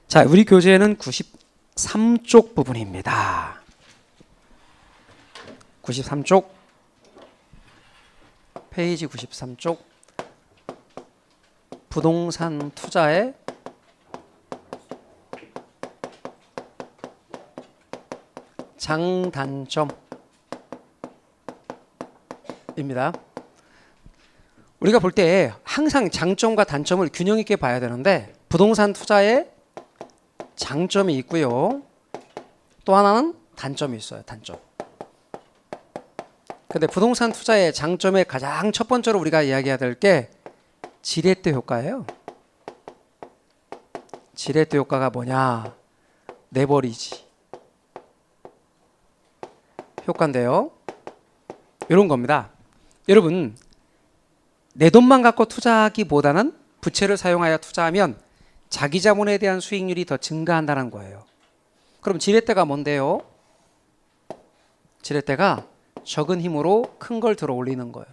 자, 우리 교재에는 93쪽 부분입니다. 93쪽, 페이지 93쪽, 부동산 투자의 장단점입니다. 우리가 볼 때 항상 장점과 단점을 균형 있게 봐야 되는데, 부동산 투자의 장점이 있고요, 또 하나는 단점이 있어요. 단점. 근데 부동산 투자의 장점의 가장 첫 번째로 우리가 이야기해야 될 게 지렛대 효과예요. 지렛대 효과가 뭐냐? 내버리지 효과인데요, 이런 겁니다. 여러분, 내 돈만 갖고 투자하기보다는 부채를 사용하여 투자하면 자기 자본에 대한 수익률이 더 증가한다는 거예요. 그럼 지렛대가 뭔데요? 지렛대가 적은 힘으로 큰 걸 들어 올리는 거예요.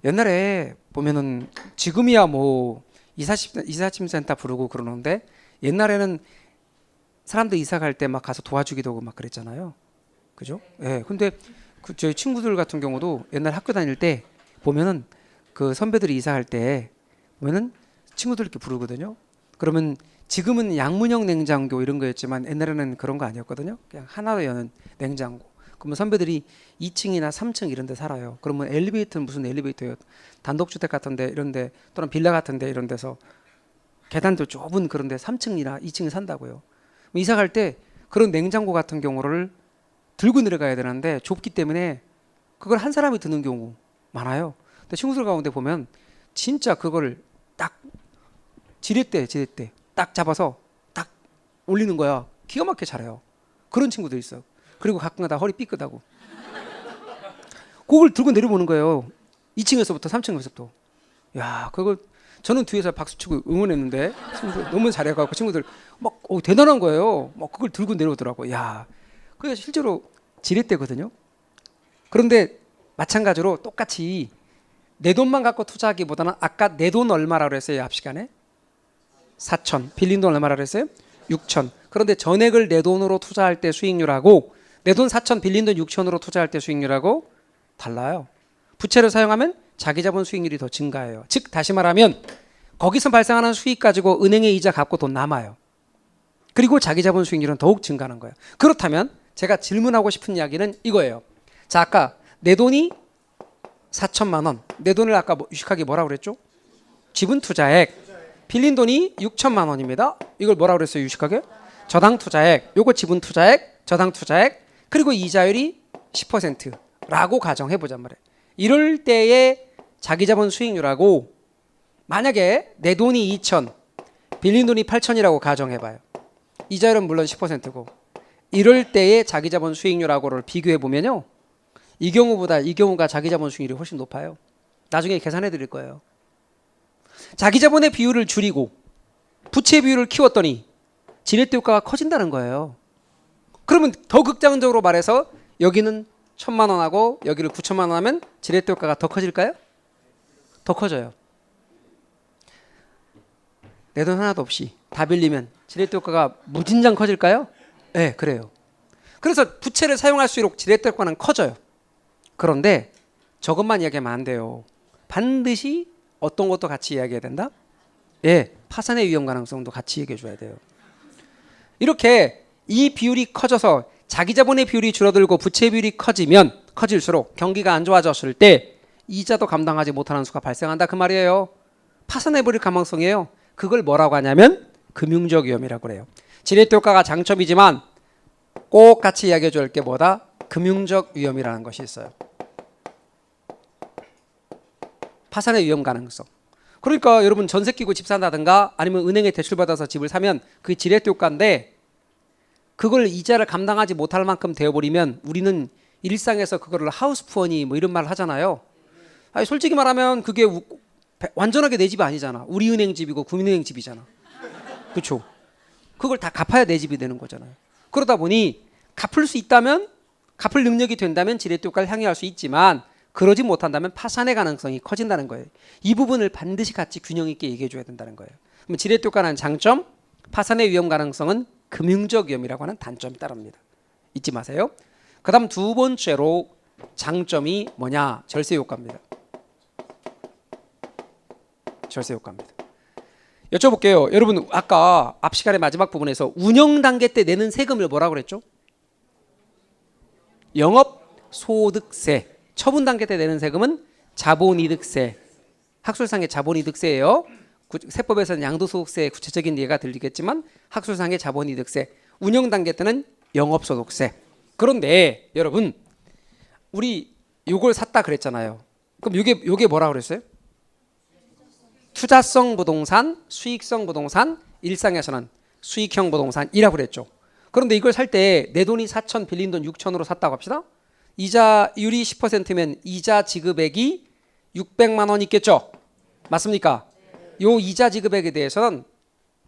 옛날에 보면은, 지금이야 뭐 이사짐센터 부르고 그러는데, 옛날에는 사람들 이사 갈 때 막 가서 도와주기도 하고 막 그랬잖아요. 그죠? 예. 근데 저희 친구들 같은 경우도 옛날 학교 다닐 때 보면은 그 선배들이 이사할 때 보면은 친구들 이렇게 부르거든요. 그러면 지금은 양문형 냉장고 이런 거였지만 옛날에는 그런 거 아니었거든요. 그냥 하나로 여는 냉장고. 그러면 선배들이 2층이나 3층 이런 데 살아요. 그러면 엘리베이터는 무슨 엘리베이터예요? 단독주택 같은 데 이런 데, 또는 빌라 같은 데 이런 데서 계단도 좁은 그런 데 3층이나 2층에 산다고요. 이사 갈 때 그런 냉장고 같은 경우를 들고 내려가야 되는데 좁기 때문에 그걸 한 사람이 드는 경우 많아요. 근데 친구들 가운데 보면 진짜 그걸 딱 지렛대 딱 잡아서 딱 올리는 거야. 기가 막히게 잘해요. 그런 친구들 있어. 그리고 가끔가다 허리 삐끗하고 그걸 들고 내려보는 거예요. 2층에서부터 3층에서부터. 야, 그걸 저는 뒤에서 박수치고 응원했는데 친구들 너무 잘해가지고 친구들 막 대단한 거예요. 막 그걸 들고 내려오더라고. 야, 그게 실제로 지렛대거든요. 그런데 마찬가지로 똑같이 내 돈만 갖고 투자하기보다는, 아까 내 돈 얼마라고 그랬어요? 앞 시간에 4천, 빌린 돈 얼마라고 그랬어요? 6천. 그런데 전액을 내 돈으로 투자할 때 수익률하고 내 돈 4천, 빌린 돈 6천으로 투자할 때 수익률하고 달라요. 부채를 사용하면 자기 자본 수익률이 더 증가해요. 즉 다시 말하면 거기서 발생하는 수익 가지고 은행에 이자 갚고 돈 남아요. 그리고 자기 자본 수익률은 더욱 증가하는 거예요. 그렇다면 제가 질문하고 싶은 이야기는 이거예요. 자, 아까 내 돈이 4천만 원, 내 돈을 아까 유식하게 뭐라고 그랬죠? 지분 투자액. 빌린 돈이 6천만 원입니다. 이걸 뭐라고 그랬어요? 유식하게? 저당 투자액. 요거 지분 투자액, 저당 투자액, 그리고 이자율이 10%라고 가정해 보잔 말이에요. 이럴 때의 자기 자본 수익률하고, 만약에 내 돈이 2천, 빌린 돈이 8천이라고 가정해 봐요. 이자율은 물론 10%고, 이럴 때의 자기 자본 수익률하고를 비교해 보면요, 이 경우가 자기 자본 수익률이 훨씬 높아요. 나중에 계산해 드릴 거예요. 자기 자본의 비율을 줄이고 부채 비율을 키웠더니 지렛대 효과가 커진다는 거예요. 그러면 더 극단적으로 말해서 여기는 1,000만 원하고 여기를 9천만 원 하면 지렛대 효과가 더 커질까요? 더 커져요. 내 돈 하나도 없이 다 빌리면 지렛대 효과가 무진장 커질까요? 네, 그래요. 그래서 부채를 사용할수록 지렛대 효과는 커져요. 그런데 저것만 이야기하면 안 돼요. 반드시 어떤 것도 같이 이야기해야 된다? 예, 파산의 위험 가능성도 같이 얘기해 줘야 돼요. 이렇게 이 비율이 커져서 자기 자본의 비율이 줄어들고 부채 비율이 커질수록 경기가 안 좋아졌을 때 이자도 감당하지 못하는 수가 발생한다, 그 말이에요. 파산해버릴 가능성이에요. 그걸 뭐라고 하냐면 금융적 위험이라고 그래요. 지렛대 효과가 장점이지만 꼭 같이 이야기해 줄 게 뭐다? 금융적 위험이라는 것이 있어요. 파산의 위험 가능성. 그러니까 여러분 전세 끼고 집 산다든가 아니면 은행에 대출받아서 집을 사면 그게 지렛대 효과인데, 그걸 이자를 감당하지 못할 만큼 되어버리면 우리는 일상에서 그거를 하우스푸어니 뭐 이런 말을 하잖아요. 아니, 솔직히 말하면 그게 완전하게 내 집이 아니잖아. 우리은행 집이고 국민은행 집이잖아. 그렇죠? 그걸 다 갚아야 내 집이 되는 거잖아요. 그러다 보니 갚을 수 있다면, 갚을 능력이 된다면 지렛대 효과를 향유할 수 있지만, 그러지 못한다면 파산의 가능성이 커진다는 거예요. 이 부분을 반드시 같이 균형 있게 얘기해 줘야 된다는 거예요. 그럼 지렛대 효과는 장점, 파산의 위험 가능성은 금융적 위험이라고 하는 단점이 따릅니다. 잊지 마세요. 그 다음 두 번째로 장점이 뭐냐? 절세 효과입니다. 절세 효과입니다. 여쭤볼게요. 여러분 아까 앞 시간의 마지막 부분에서 운영 단계 때 내는 세금을 뭐라고 그랬죠? 영업소득세. 처분 단계 때 내는 세금은 자본이득세. 학술상의 자본이득세예요. 세법에서는 양도소득세의 구체적인 예가 들리겠지만 학술상의 자본이득세. 운영 단계 때는 영업소득세. 그런데 여러분 우리 요걸 샀다 그랬잖아요. 그럼 요게 뭐라 그랬어요? 투자성 부동산, 수익성 부동산, 일상에서는 수익형 부동산이라고 그랬죠. 그런데 이걸 살 때 내 돈이 4천 빌린 돈 6천으로 샀다고 합시다. 이자율이 10%면 이자 지급액이 600만 원 있겠죠. 맞습니까? 요 이자 지급액에 대해서는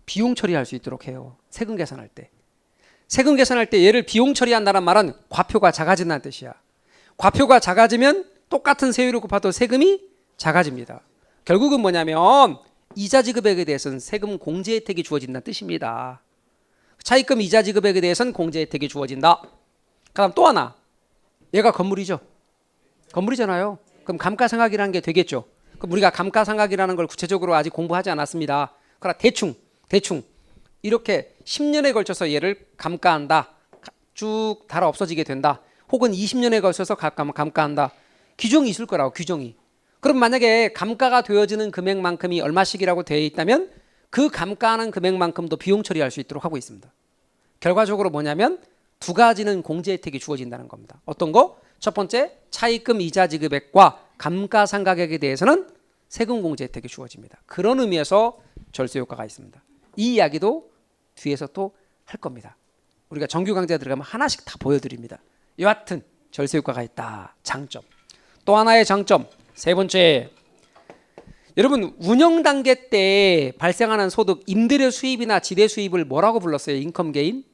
비용 처리할 수 있도록 해요. 세금 계산할 때. 세금 계산할 때 얘를 비용 처리한다는 말은 과표가 작아진다는 뜻이야. 과표가 작아지면 똑같은 세율을 곱해도 세금이 작아집니다. 결국은 뭐냐면 이자 지급액에 대해서는 세금 공제 혜택이 주어진다는 뜻입니다. 차입금 이자 지급액에 대해서는 공제 혜택이 주어진다. 그다음 또 하나. 얘가 건물이죠. 건물이잖아요. 그럼 감가상각이라는 게 되겠죠. 그럼 우리가 감가상각이라는 걸 구체적으로 아직 공부하지 않았습니다. 그러나 대충 이렇게 10년에 걸쳐서 얘를 감가한다. 쭉 달아 없어지게 된다. 혹은 20년에 걸쳐서 감가한다. 규정이 있을 거라고 규정이. 그럼 만약에 감가가 되어지는 금액만큼이 얼마씩이라고 되어 있다면 그 감가하는 금액만큼도 비용 처리할 수 있도록 하고 있습니다. 결과적으로 뭐냐면 두 가지는 공제 혜택이 주어진다는 겁니다. 어떤 거? 첫 번째 차입금 이자 지급액과 감가상각액에 대해서는 세금 공제 혜택이 주어집니다. 그런 의미에서 절세 효과가 있습니다. 이 이야기도 뒤에서 또 할 겁니다. 우리가 정규 강좌에 들어가면 하나씩 다 보여드립니다. 여하튼 절세 효과가 있다. 장점. 또 하나의 장점. 세 번째. 여러분 운영 단계 때 발생하는 소득, 임대료 수입이나 지대 수입을 뭐라고 불렀어요? 인컴 게인?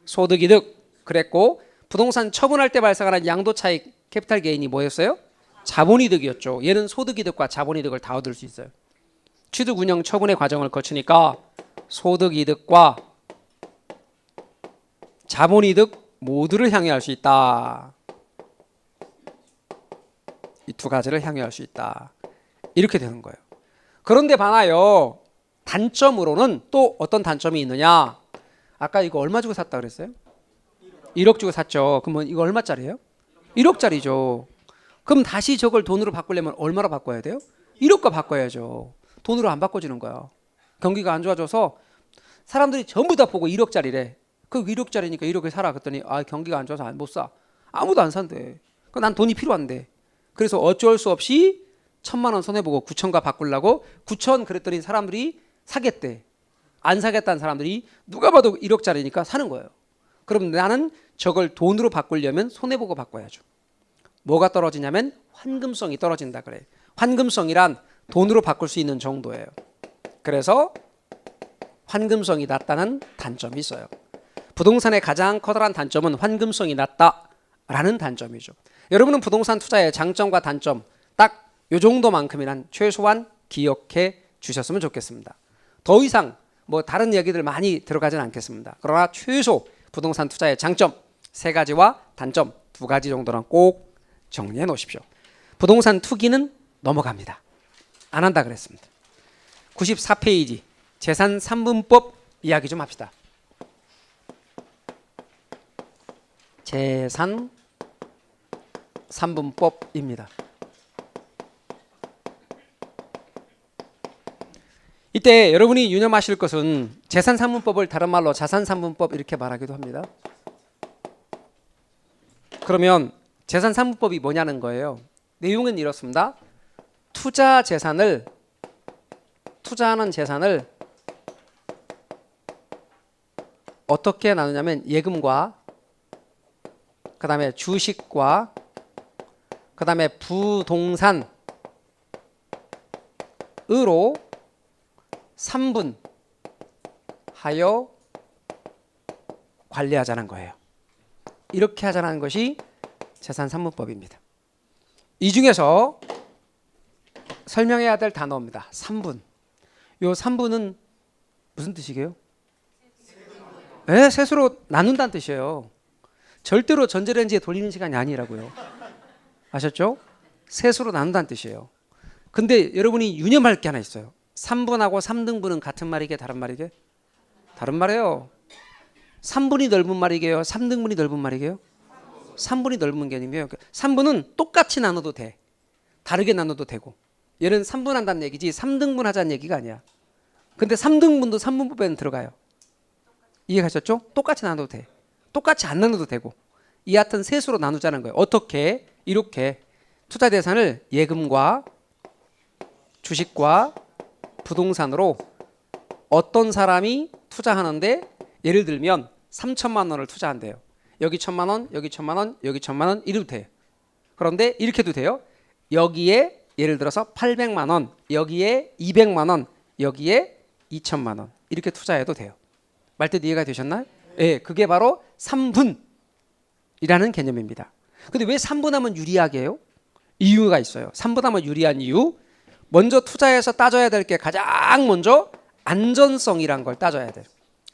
소득이득 그랬고, 부동산 처분할 때 발생하는 양도 차익, 캐피탈 게인이 뭐였어요? 자본이득이었죠. 얘는 소득이득과 자본이득을 다 얻을 수 있어요. 취득 운영 처분의 과정을 거치니까 소득이득과 자본이득 모두를 향유할 수 있다. 이 두 가지를 향유할 수 있다. 이렇게 되는 거예요. 그런데 반하여 단점으로는 또 어떤 단점이 있느냐? 아까 이거 얼마 주고 샀다 그랬어요? 1억 주고 샀죠. 그러면 이거 얼마짜리예요? 1억짜리죠. 그럼 다시 저걸 돈으로 바꾸려면 얼마로 바꿔야 돼요? 1억과 바꿔야죠. 돈으로 안 바꿔지는 거야. 경기가 안 좋아져서 사람들이 전부 다 보고 1억짜리래. 그 1억짜리니까 1억에 사라. 그랬더니 경기가 안 좋아서 못 사. 아무도 안 산대. 난 돈이 필요한데. 그래서 어쩔 수 없이 1,000만 원 손해보고 9천과 바꾸려고 9천 그랬더니 사람들이 사겠대. 안 사겠다는 사람들이 누가 봐도 1억짜리니까 사는 거예요. 그럼 나는 저걸 돈으로 바꾸려면 손해보고 바꿔야죠. 뭐가 떨어지냐면 환금성이 떨어진다 그래. 환금성이란 돈으로 바꿀 수 있는 정도예요. 그래서 환금성이 낮다는 단점이 있어요. 부동산의 가장 커다란 단점은 환금성이 낮다라는 단점이죠. 여러분은 부동산 투자의 장점과 단점 딱 요 정도만큼이란 최소한 기억해 주셨으면 좋겠습니다. 더 이상 뭐 다른 얘기들 많이 들어가진 않겠습니다. 그러나 최소 부동산 투자의 장점 3가지와 단점 2가지 정도는 꼭 정리해 놓으십시오. 부동산 투기는 넘어갑니다. 안 한다 그랬습니다. 94페이지 재산 3분법 이야기 좀 합시다. 재산 3분법입니다. 이때 여러분이 유념하실 것은 재산 3분법을 다른 말로 자산 3분법 이렇게 말하기도 합니다. 그러면 재산 3분법이 뭐냐는 거예요. 내용은 이렇습니다. 투자하는 재산을 어떻게 나누냐면 예금과 그 다음에 주식과 그 다음에 부동산으로 3분하여 관리하자는 거예요. 이렇게 하자는 것이 재산 3분법입니다. 이 중에서 설명해야 될 단어입니다. 3분. 요 3분은 무슨 뜻이게요? 네, 셋으로 나눈다는 뜻이에요. 절대로 전자레인지에 돌리는 시간이 아니라고요. 아셨죠? 셋으로 나눈다는 뜻이에요. 근데 여러분이 유념할 게 하나 있어요. 3분하고 3등분은 같은 말이게 다른 말이게? 다른 말이에요. 3분이 넓은 말이게요? 3등분이 넓은 말이게요? 3분이 넓은 개념이에요. 3분은 똑같이 나눠도 돼. 다르게 나눠도 되고. 얘는 3분 한다는 얘기지 3등분 하자는 얘기가 아니야. 근데 3등분도 3분법에는 들어가요. 이해가셨죠? 똑같이 나눠도 돼. 똑같이 안 나눠도 되고. 이 하여튼 셋으로 나누자는 거예요. 어떻게? 이렇게 투자 대산을 예금과 주식과 부동산으로 어떤 사람이 투자하는데 예를 들면 3천만 원을 투자한대요. 여기 1,000만 원, 여기 1,000만 원, 여기 1,000만 원 이래도 돼요. 그런데 이렇게 해도 돼요. 여기에 예를 들어서 800만 원, 여기에 200만 원, 여기에 2천만 원 이렇게 투자해도 돼요. 말뜻 이해가 되셨나요? 예, 그게 바로 3분이라는 개념입니다. 근데 왜 3분하면 유리하게 해요? 이유가 있어요. 3분하면 유리한 이유. 먼저 투자해서 따져야 될 게 가장 먼저 안전성이란 걸 따져야 돼요.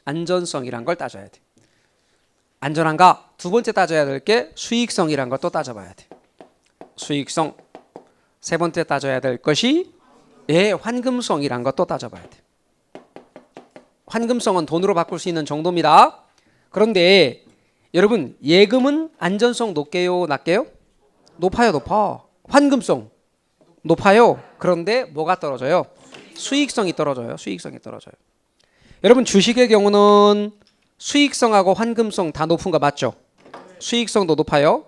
안전성이란 걸 따져야 돼요. 안전한가? 두 번째 따져야 될 게 수익성이란 걸 또 따져봐야 돼요. 수익성. 세 번째 따져야 될 것이 환금성이란 것도 따져봐야 돼요. 환금성은 돈으로 바꿀 수 있는 정도입니다. 그런데 여러분 예금은 안전성 높게요, 낮게요? 높아요, 높아. 환금성 높아요. 그런데 뭐가 떨어져요? 수익성이 떨어져요. 수익성이 떨어져요. 여러분 주식의 경우는 수익성하고 환금성 다 높은 거 맞죠? 수익성도 높아요.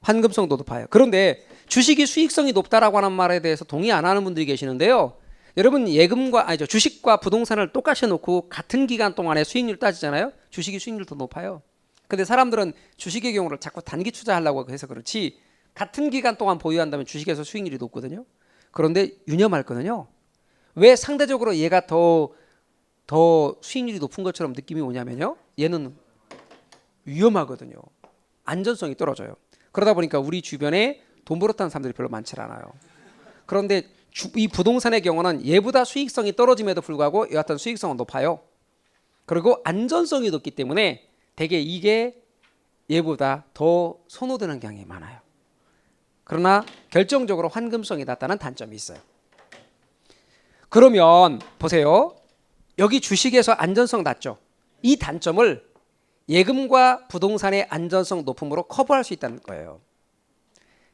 환금성도 높아요. 그런데 주식이 수익성이 높다라고 하는 말에 대해서 동의 안 하는 분들이 계시는데요. 여러분 주식과 부동산을 똑같이 놓고 같은 기간 동안에 수익률 따지잖아요. 주식이 수익률 더 높아요. 근데 사람들은 주식의 경우를 자꾸 단기 투자하려고 해서 그렇지 같은 기간 동안 보유한다면 주식에서 수익률이 높거든요. 그런데 유념할 거는요. 왜 상대적으로 얘가 더 수익률이 높은 것처럼 느낌이 오냐면요. 얘는 위험하거든요. 안전성이 떨어져요. 그러다 보니까 우리 주변에 돈 벌었다는 사람들이 별로 많지 않아요. 그런데 이 부동산의 경우는 얘보다 수익성이 떨어짐에도 불구하고 여하튼 수익성은 높아요. 그리고 안전성이 높기 때문에 대개 이게 얘보다 더 선호되는 경향이 많아요. 그러나 결정적으로 환금성이 낮다는 단점이 있어요. 그러면 보세요. 여기 주식에서 안전성 낮죠. 이 단점을 예금과 부동산의 안전성 높음으로 커버할 수 있다는 거예요.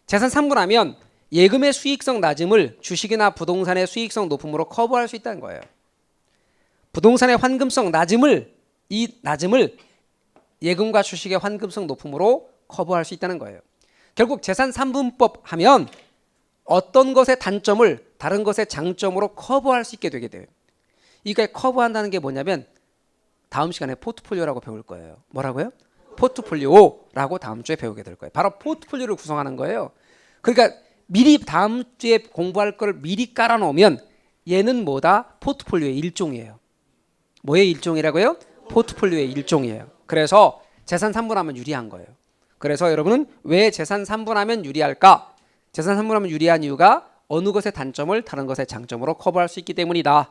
재산 3분하면 예금의 수익성 낮음을 주식이나 부동산의 수익성 높음으로 커버할 수 있다는 거예요. 부동산의 환금성 낮음을 예금과 주식의 환금성 높음으로 커버할 수 있다는 거예요. 결국 재산 3분법 하면 어떤 것의 단점을 다른 것의 장점으로 커버할 수 있게 되게 돼요. 이게 커버한다는 게 뭐냐면 다음 시간에 포트폴리오라고 배울 거예요. 뭐라고요? 포트폴리오라고 다음 주에 배우게 될 거예요. 바로 포트폴리오를 구성하는 거예요. 그러니까 미리 다음 주에 공부할 걸 미리 깔아놓으면 얘는 뭐다? 포트폴리오의 일종이에요. 뭐의 일종이라고요? 포트폴리오의 일종이에요. 그래서 재산 3분하면 유리한 거예요. 그래서 여러분은 왜 재산 3분하면 유리할까? 재산 3분하면 유리한 이유가 어느 것의 단점을 다른 것의 장점으로 커버할 수 있기 때문이다.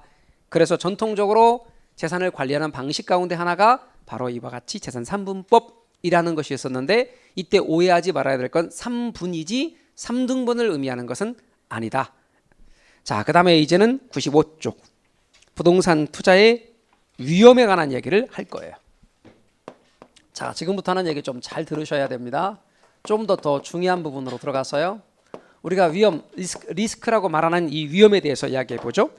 그래서 전통적으로 재산을 관리하는 방식 가운데 하나가 바로 이와 같이 재산 3분법이라는 것이 있었는데 이때 오해하지 말아야 될 건 3분이지 3등분을 의미하는 것은 아니다. 자, 그 다음에 이제는 95쪽 부동산 투자의 위험에 관한 얘기를 할 거예요. 자, 지금부터 하는 얘기 좀 잘 들으셔야 됩니다. 좀 더 중요한 부분으로 들어가서요. 우리가 위험, 리스크라고 말하는 이 위험에 대해서 이야기해 보죠.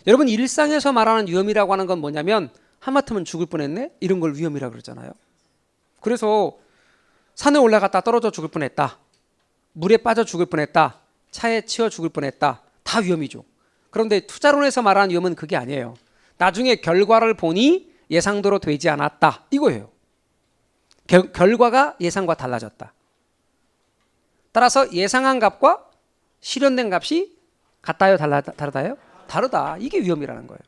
여러분 일상에서 말하는 위험이라고 하는 건 뭐냐면 하마터면 죽을 뻔했네? 이런 걸 위험이라고 그러잖아요. 그래서 산에 올라갔다 떨어져 죽을 뻔했다. 물에 빠져 죽을 뻔했다. 차에 치여 죽을 뻔했다. 다 위험이죠. 그런데 투자론에서 말하는 위험은 그게 아니에요. 나중에 결과를 보니 예상대로 되지 않았다. 이거예요. 결과가 예상과 달라졌다. 따라서 예상한 값과 실현된 값이 같다요? 다르다요? 다르다. 이게 위험이라는 거예요.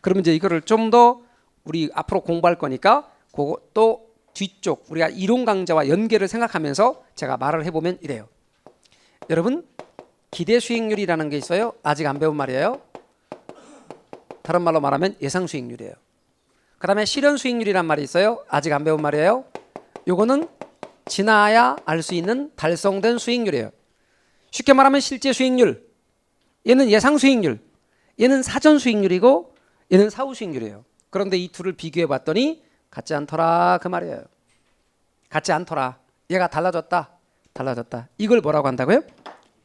그러면 이제 이거를 좀 더 우리 앞으로 공부할 거니까 그거 또 뒤쪽 우리가 이론 강좌와 연계를 생각하면서 제가 말을 해보면 이래요. 여러분 기대 수익률이라는 게 있어요. 아직 안 배운 말이에요. 다른 말로 말하면 예상 수익률이에요. 그 다음에 실현 수익률이란 말이 있어요. 아직 안 배운 말이에요. 요거는 지나야 알 수 있는 달성된 수익률이에요. 쉽게 말하면 실제 수익률, 얘는 예상 수익률, 얘는 사전 수익률이고 얘는 사후 수익률이에요. 그런데 이 둘을 비교해 봤더니 같지 않더라 그 말이에요. 같지 않더라. 얘가 달라졌다. 이걸 뭐라고 한다고요?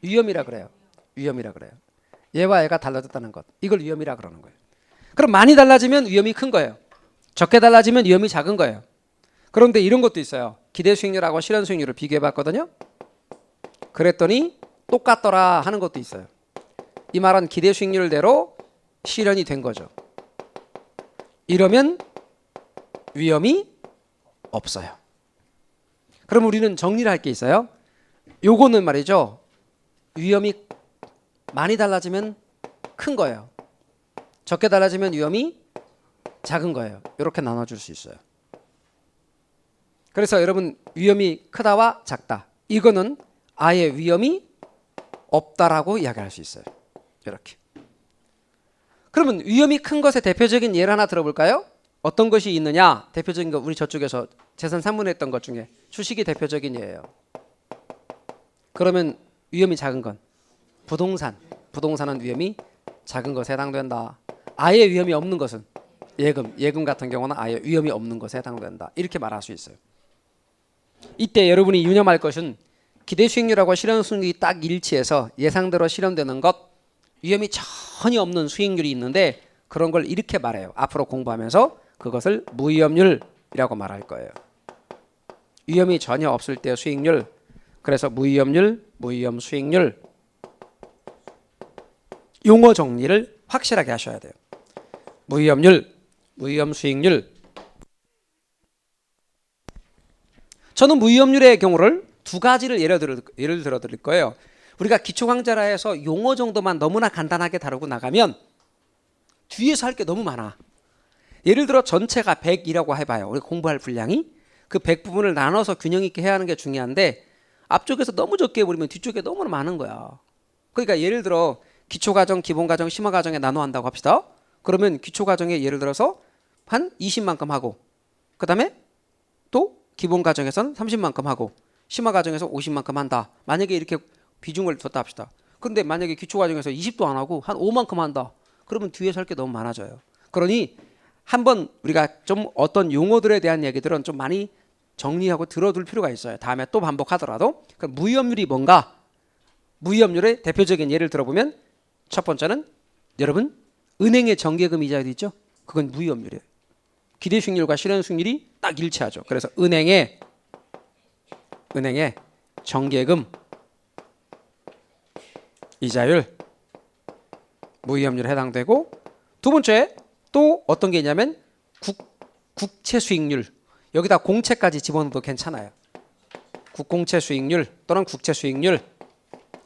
위험이라 그래요. 위험이라 그래요. 얘와 얘가 달라졌다는 것, 이걸 위험이라 그러는 거예요. 그럼 많이 달라지면 위험이 큰 거예요. 적게 달라지면 위험이 작은 거예요. 그런데 이런 것도 있어요. 기대 수익률하고 실현 수익률을 비교해 봤거든요. 그랬더니 똑같더라 하는 것도 있어요. 이 말은 기대 수익률대로 실현이 된 거죠. 이러면 위험이 없어요. 그럼 우리는 정리를 할 게 있어요. 요거는 말이죠, 위험이 많이 달라지면 큰 거예요. 적게 달라지면 위험이 작은 거예요. 이렇게 나눠줄 수 있어요. 그래서 여러분, 위험이 크다와 작다, 이거는 아예 위험이 없다라고 이야기할 수 있어요. 이렇게. 그러면 위험이 큰 것의 대표적인 예를 하나 들어볼까요? 어떤 것이 있느냐? 대표적인 거 우리 저쪽에서 재산 산문했던 것 중에 주식이 대표적인 예예요. 그러면 위험이 작은 건 부동산은 위험이 작은 것에 해당된다. 아예 위험이 없는 것은 예금 같은 경우는 아예 위험이 없는 것에 해당된다. 이렇게 말할 수 있어요. 이때 여러분이 유념할 것은 기대 수익률하고 실현 수익률이 딱 일치해서 예상대로 실현되는 것, 위험이 전혀 없는 수익률이 있는데 그런 걸 이렇게 말해요. 앞으로 공부하면서 그것을 무위험률이라고 말할 거예요. 위험이 전혀 없을 때 수익률, 그래서 무위험률, 무위험 수익률, 용어 정리를 확실하게 하셔야 돼요. 무위험률, 무위험 수익률. 저는 무위험률의 경우를 두 가지를 예를 들어 드릴 거예요. 우리가 기초강좌라 해서 용어 정도만 너무나 간단하게 다루고 나가면 뒤에서 할 게 너무 많아. 예를 들어 전체가 100이라고 해봐요. 우리 공부할 분량이. 그 100 부분을 나눠서 균형 있게 해야 하는 게 중요한데 앞쪽에서 너무 적게 해버리면 뒤쪽에 너무 많은 거야. 그러니까 예를 들어 기초과정, 기본과정, 심화과정에 나눠 한다고 합시다. 그러면 기초과정에 예를 들어서 한 20만큼 하고, 그 다음에 또 기본과정에서는 30만큼 하고, 심화과정에서 50만큼 한다. 만약에 이렇게 비중을 뒀다 합시다. 그런데 만약에 기초과정에서 20도 안 하고 한 5만큼 한다. 그러면 뒤에서 할 게 너무 많아져요. 그러니 한번 우리가 좀 어떤 용어들에 대한 얘기들은 좀 많이 정리하고 들어둘 필요가 있어요. 다음에 또 반복하더라도. 그럼 무위험률이 뭔가? 무위험률의 대표적인 예를 들어보면 첫 번째는 여러분 은행의 정기예금 이자율이 있죠? 그건 무위험률이에요. 기대 수익률과 실현 수익률이 딱 일치하죠. 그래서 은행의 정기예금 이자율 무위험률에 해당되고, 두 번째 또 어떤 게 있냐면 국채 수익률, 여기다 공채까지 집어넣어도 괜찮아요. 국공채 수익률 또는 국채 수익률,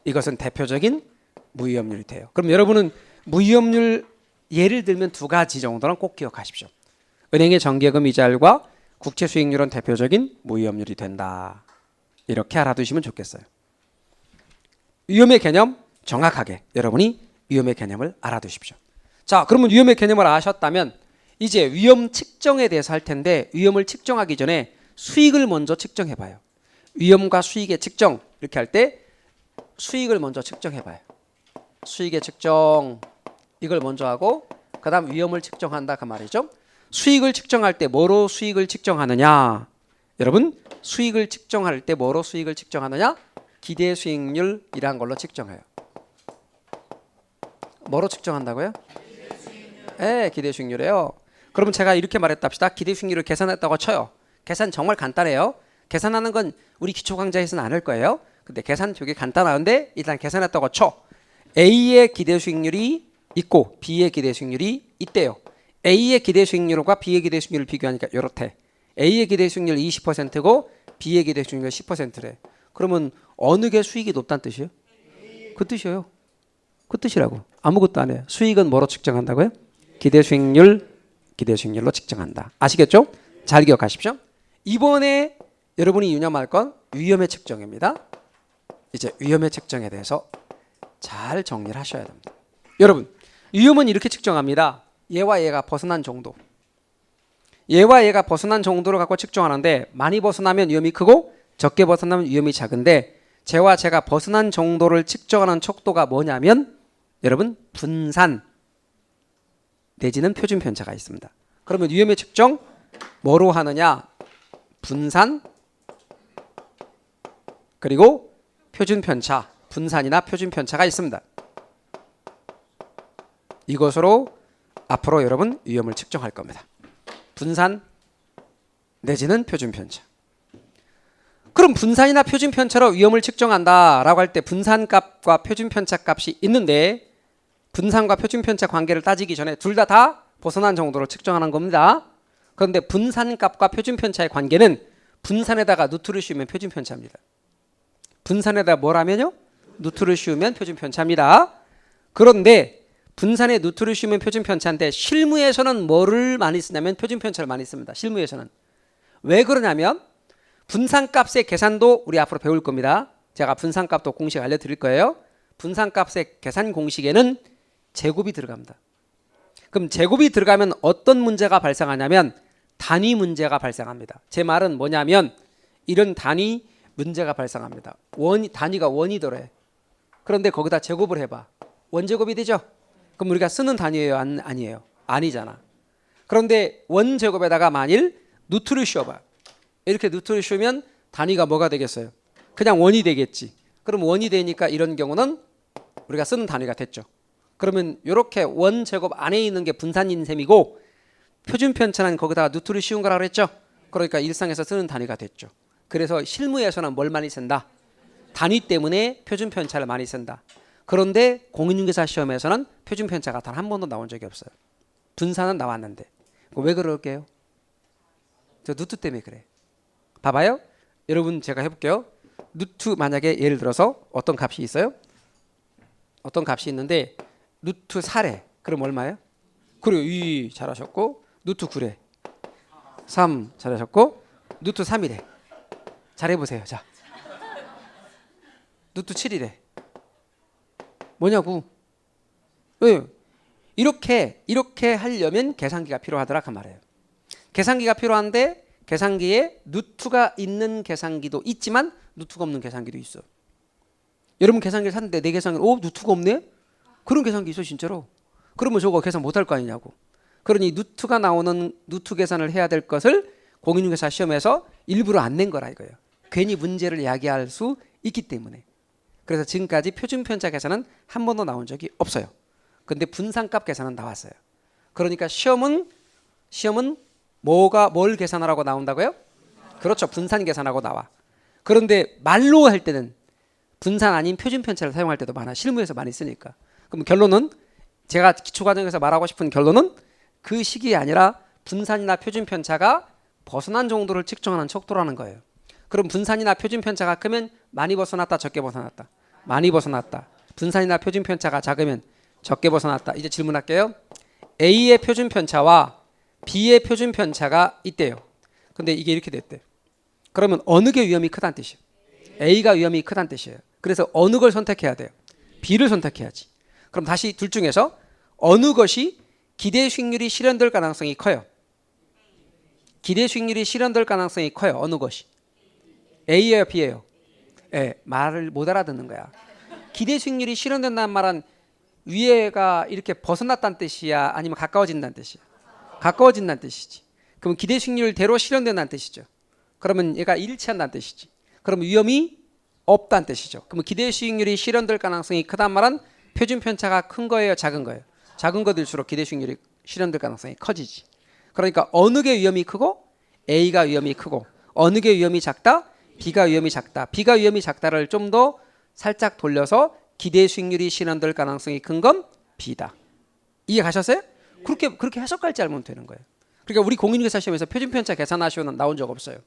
이것은 대표적인 무위험률이 돼요. 그럼 여러분은 무위험률 예를 들면 두 가지 정도는 꼭 기억하십시오. 은행의 정기예금 이자율과 국채 수익률은 대표적인 무위험률이 된다. 이렇게 알아두시면 좋겠어요. 위험의 개념 정확하게 여러분이 위험의 개념을 알아두십시오. 자, 그러면 위험의 개념을 아셨다면 이제 위험 측정에 대해서 할 텐데, 위험을 측정하기 전에 수익을 먼저 측정해 봐요. 위험과 수익의 측정, 이렇게 할 때 수익을 먼저 측정해 봐요. 수익의 측정, 이걸 먼저 하고 그 다음 위험을 측정한다 그 말이죠. 수익을 측정할 때 뭐로 수익을 측정하느냐? 여러분, 수익을 측정할 때 뭐로 수익을 측정하느냐? 기대 수익률이란 걸로 측정해요. 뭐로 측정한다고요? 네, 기대 수익률이에요. 그러면 제가 이렇게 말했다 합시다. 기대 수익률을 계산했다고 쳐요. 계산 정말 간단해요. 계산하는 건 우리 기초 강좌에서는 안 할 거예요. 근데 계산 되게 간단한데 일단 계산했다고 쳐. A의 기대 수익률이 있고 B의 기대 수익률이 있대요. A의 기대 수익률과 B의 기대 수익률을 비교하니까 이렇대. A의 기대 수익률 20%고 B의 기대 수익률 10%래. 그러면 어느 게 수익이 높다는 뜻이에요? 그 뜻이에요. 그 뜻이라고. 아무것도 안 해요. 수익은 뭐로 측정한다고요? 기대 수익률로 측정한다. 아시겠죠? 잘 기억하십시오. 이번에 여러분이 유념할 건 위험의 측정입니다. 이제 위험의 측정에 대해서 잘 정리를 하셔야 됩니다. 여러분, 위험은 이렇게 측정합니다. 얘와 얘가 벗어난 정도. 얘와 얘가 벗어난 정도를 갖고 측정하는데 많이 벗어나면 위험이 크고 적게 벗어나면 위험이 작은데 쟤와 쟤가 벗어난 정도를 측정하는 척도가 뭐냐면 여러분 분산 내지는 표준 편차가 있습니다. 그러면 위험의 측정 뭐로 하느냐? 분산 그리고 표준 편차, 분산이나 표준 편차가 있습니다. 이것으로 앞으로 여러분 위험을 측정할 겁니다. 분산 내지는 표준 편차. 그럼 분산이나 표준 편차로 위험을 측정한다라고 할 때 분산값과 표준 편차 값이 있는데 분산과 표준 편차 관계를 따지기 전에 둘 다 벗어난 정도로 측정하는 겁니다. 그런데 분산값과 표준 편차의 관계는 분산에다가 누트를 씌우면 표준 편차입니다. 분산에다 뭘 하면요? 누트를 씌우면 표준 편차입니다. 그런데 분산에 누트를 씌우면 표준 편차인데 실무에서는 뭐를 많이 쓰냐면 표준 편차를 많이 씁니다. 실무에서는. 왜 그러냐면 분산값의 계산도 우리 앞으로 배울 겁니다. 제가 분산값도 공식 알려드릴 거예요. 분산값의 계산 공식에는 제곱이 들어갑니다. 그럼 제곱이 들어가면 어떤 문제가 발생하냐면 단위 문제가 발생합니다. 제 말은 뭐냐면 이런 단위 문제가 발생합니다. 단위가 원이더래. 그런데 거기다 제곱을 해봐. 원제곱이 되죠? 그럼 우리가 쓰는 단위예요? 아니에요? 아니잖아. 그런데 원제곱에다가 만일 누트를 씌워봐. 이렇게 누트를 씌우면 단위가 뭐가 되겠어요? 그냥 원이 되겠지. 그럼 원이 되니까 이런 경우는 우리가 쓰는 단위가 됐죠. 그러면 이렇게 원제곱 안에 있는 게 분산인 셈이고 표준 편차는 거기다가 누트를 씌운 거라고 그랬죠. 그러니까 일상에서 쓰는 단위가 됐죠. 그래서 실무에서는 뭘 많이 쓴다? 단위 때문에 표준 편차를 많이 쓴다. 그런데 공인중개사 시험에서는 표준 편차가 단 한 번도 나온 적이 없어요. 분산은 나왔는데. 왜 그럴게요? 저 누트 때문에 그래. 봐봐요. 여러분 제가 해볼게요. 누트 만약에 예를 들어서 어떤 값이 있어요? 어떤 값이 있는데 누트 4래. 그럼 얼마예요? 그리고 2 잘하셨고 누트 9래. 3 잘하셨고 누트 3이래. 잘해보세요. 자, 누트 7이래. 뭐냐고? 왜? 이렇게 하려면 계산기가 필요하더라 그 말이에요. 계산기가 필요한데 계산기에 누트가 있는 계산기도 있지만 누트가 없는 계산기도 있어. 여러분 계산기를 샀는데 내 계산기는 누트가 없네? 그런 계산기 있어 진짜로. 그러면 저거 계산 못할 거 아니냐고. 그러니 누트가 나오는 누트 계산을 해야 될 것을 공인중개사 시험에서 일부러 안 낸 거라 이거예요. 괜히 문제를 야기할 수 있기 때문에. 그래서 지금까지 표준 편차 계산은 한 번도 나온 적이 없어요. 근데 분산값 계산은 나왔어요. 그러니까 시험은 뭘 계산하라고 나온다고요? 그렇죠. 분산 계산하고 나와. 그런데 말로 할 때는 분산 아닌 표준 편차를 사용할 때도 많아. 실무에서 많이 쓰니까. 그럼 결론은 제가 기초과정에서 말하고 싶은 결론은 그 시기에 아니라 분산이나 표준 편차가 벗어난 정도를 측정하는 척도라는 거예요. 그럼 분산이나 표준 편차가 크면 많이 벗어났다, 적게 벗어났다? 많이 벗어났다. 분산이나 표준 편차가 작으면 적게 벗어났다. 이제 질문할게요. A의 표준 편차와 B의 표준 편차가 있대요. 근데 이게 이렇게 됐대. 그러면 어느 게 위험이 크다는 뜻이에요? A가 위험이 크다는 뜻이에요. 그래서 어느 걸 선택해야 돼요? B를 선택해야지. 그럼 다시 둘 중에서 어느 것이 기대 수익률이 실현될 가능성이 커요? 기대 수익률이 실현될 가능성이 커요. 어느 것이? A예요, B예요? 네, 말을 못 알아듣는 거야. 기대 수익률이 실현된다는 말은 위에가 이렇게 벗어났다는 뜻이야? 아니면 가까워진다는 뜻이야? 가까워진다는 뜻이지. 그럼 기대 수익률대로 실현된다는 뜻이죠. 그러면 얘가 일치한다는 뜻이지. 그럼 위험이 없다는 뜻이죠. 그럼 기대 수익률이 실현될 가능성이 크다는 말은 표준 편차가 큰 거예요, 작은 거예요? 작은 것일수록 기대 수익률이 실현될 가능성이 커지지. 그러니까 어느 게 위험이 크고 A가 위험이 크고 어느 게 위험이 작다? B가 위험이 작다. B가 위험이 작다를 좀 더 살짝 돌려서 기대 수익률이 실현될 가능성이 큰 건 B다. 이해 가셨어요? 그렇게 해석할 줄 알면 되는 거예요. 그러니까 우리 공인중개사 시험에서 표준 편차 계산하시오는 나온 적 없어요.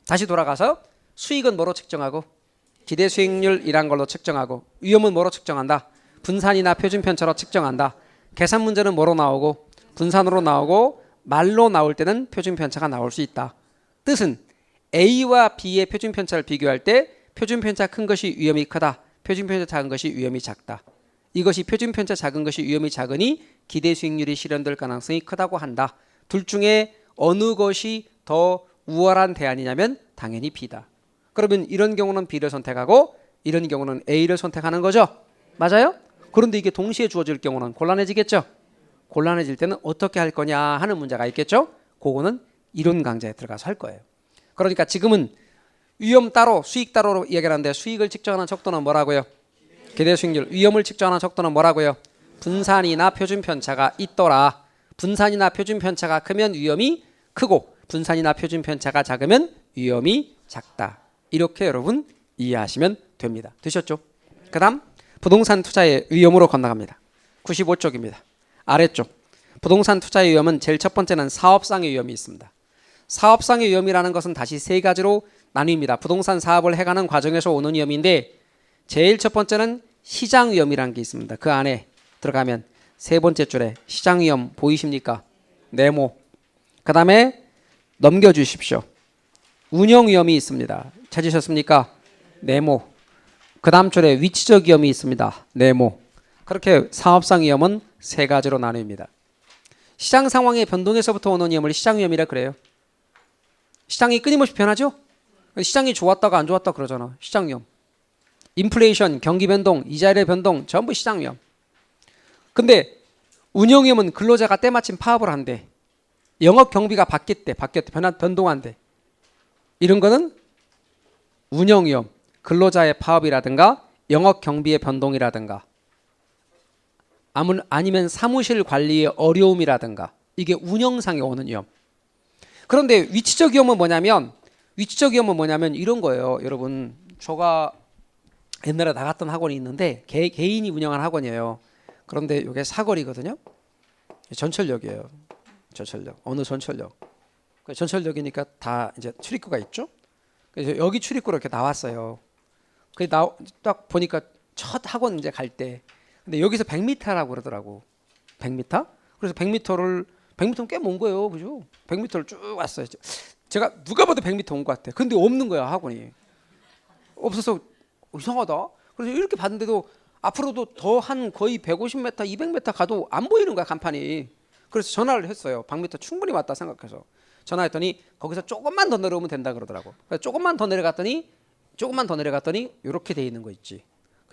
다시 돌아가서 수익은 뭐로 측정하고 기대 수익률이란 걸로 측정하고 위험은 뭐로 측정한다? 분산이나 표준 편차로 측정한다. 계산 문제는 뭐로 나오고 분산으로 나오고 말로 나올 때는 표준 편차가 나올 수 있다. 뜻은 A와 B의 표준 편차를 비교할 때 표준 편차 큰 것이 위험이 크다. 표준 편차 작은 것이 위험이 작다. 이것이 표준 편차 작은 것이 위험이 작으니 기대 수익률이 실현될 가능성이 크다고 한다. 둘 중에 어느 것이 더 우월한 대안이냐면 당연히 B다. 그러면 이런 경우는 B를 선택하고 이런 경우는 A를 선택하는 거죠. 맞아요? 그런데 이게 동시에 주어질 경우는 곤란해지겠죠. 곤란해질 때는 어떻게 할 거냐 하는 문제가 있겠죠. 그거는 이론 강좌에 들어가서 할 거예요. 그러니까 지금은 위험 따로 수익 따로로 이야기하는데 수익을 측정하는 척도는 뭐라고요? 기대 수익률. 위험을 측정하는 척도는 뭐라고요? 분산이나 표준 편차가 있더라. 분산이나 표준 편차가 크면 위험이 크고 분산이나 표준 편차가 작으면 위험이 작다. 이렇게 여러분 이해하시면 됩니다. 되셨죠? 그 다음 부동산 투자의 위험으로 건너갑니다. 95쪽입니다. 아래쪽 부동산 투자의 위험은 제일 첫 번째는 사업상의 위험이 있습니다. 사업상의 위험이라는 것은 다시 세 가지로 나뉩니다. 부동산 사업을 해가는 과정에서 오는 위험인데 제일 첫 번째는 시장 위험이라는 게 있습니다. 그 안에 들어가면 세 번째 줄에 시장 위험 보이십니까? 네모. 그 다음에 넘겨주십시오. 운영 위험이 있습니다. 찾으셨습니까? 네모. 그 다음 줄에 위치적 위험이 있습니다. 네모. 그렇게 사업상 위험은 세 가지로 나뉩니다. 시장 상황의 변동에서부터 오는 위험을 시장 위험이라 그래요. 시장이 끊임없이 변하죠? 시장이 좋았다가 안 좋았다 그러잖아. 시장 위험. 인플레이션, 경기 변동, 이자율의 변동 전부 시장 위험. 근데 운영 위험은 근로자가 때마침 파업을 한대. 영업 경비가 바뀌었대. 변동한대. 이런 거는 운영 위험. 근로자의 파업이라든가 영업 경비의 변동이라든가 아니면 사무실 관리의 어려움이라든가 이게 운영상에 오는 위험. 그런데 위치적 위험은 뭐냐면 이런 거예요. 여러분 제가 옛날에 나갔던 학원이 있는데 개인이 운영한 학원이에요. 그런데 이게 사거리거든요. 전철역이에요. 전철역. 어느 전철역. 전철역이니까 다 이제 출입구가 있죠. 그래서 여기 출입구로 이렇게 나왔어요. 딱 보니까 첫 학원 이제 갈 때, 근데 여기서 100m라고 그러더라고. 100m? 그래서 100m는 꽤 먼 거예요, 그죠? 100m를 쭉 왔어요. 제가 누가 봐도 100m 온 것 같아. 근데 없는 거야 학원이. 없어서 이상하다. 그래서 이렇게 봤는데도 앞으로도 더 한 거의 150m, 200m 가도 안 보이는 거야 간판이. 그래서 전화를 했어요. 100m 충분히 왔다 생각해서 전화했더니 거기서 조금만 더 내려오면 된다 그러더라고. 그래서 조금만 더 내려갔더니 이렇게 돼 있는 거 있지.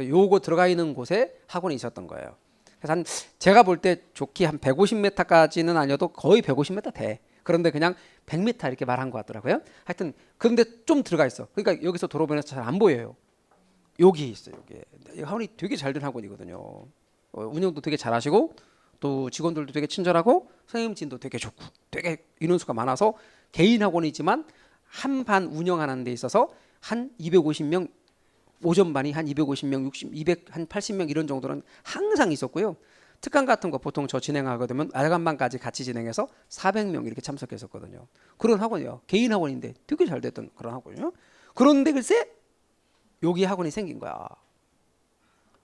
요거 들어가 있는 곳에 학원이 있었던 거예요. 그래서 제가 볼 때 좋게 한 150m까지는 아니어도 거의 150m 돼. 그런데 그냥 100m 이렇게 말한 것 같더라고요. 하여튼 그런데 좀 들어가 있어. 그러니까 여기서 도로변에서 잘 안 보여요. 여기 있어요. 여기 학원이 되게 잘 된 학원이거든요. 운영도 되게 잘하시고 또 직원들도 되게 친절하고 선생님진도 되게 좋고 되게 인원수가 많아서 개인 학원이지만 한 반 운영하는 데 있어서 한 250명 오전 반이 한 250명, 60, 200, 한 80명 이런 정도는 항상 있었고요. 특강 같은 거 보통 저 진행하게 되면 야간반까지 같이 진행해서 400명 이렇게 참석했었거든요. 그런 학원이요. 개인 학원인데 되게 잘 됐던 그런 학원이요. 그런데 글쎄 여기 학원이 생긴 거야.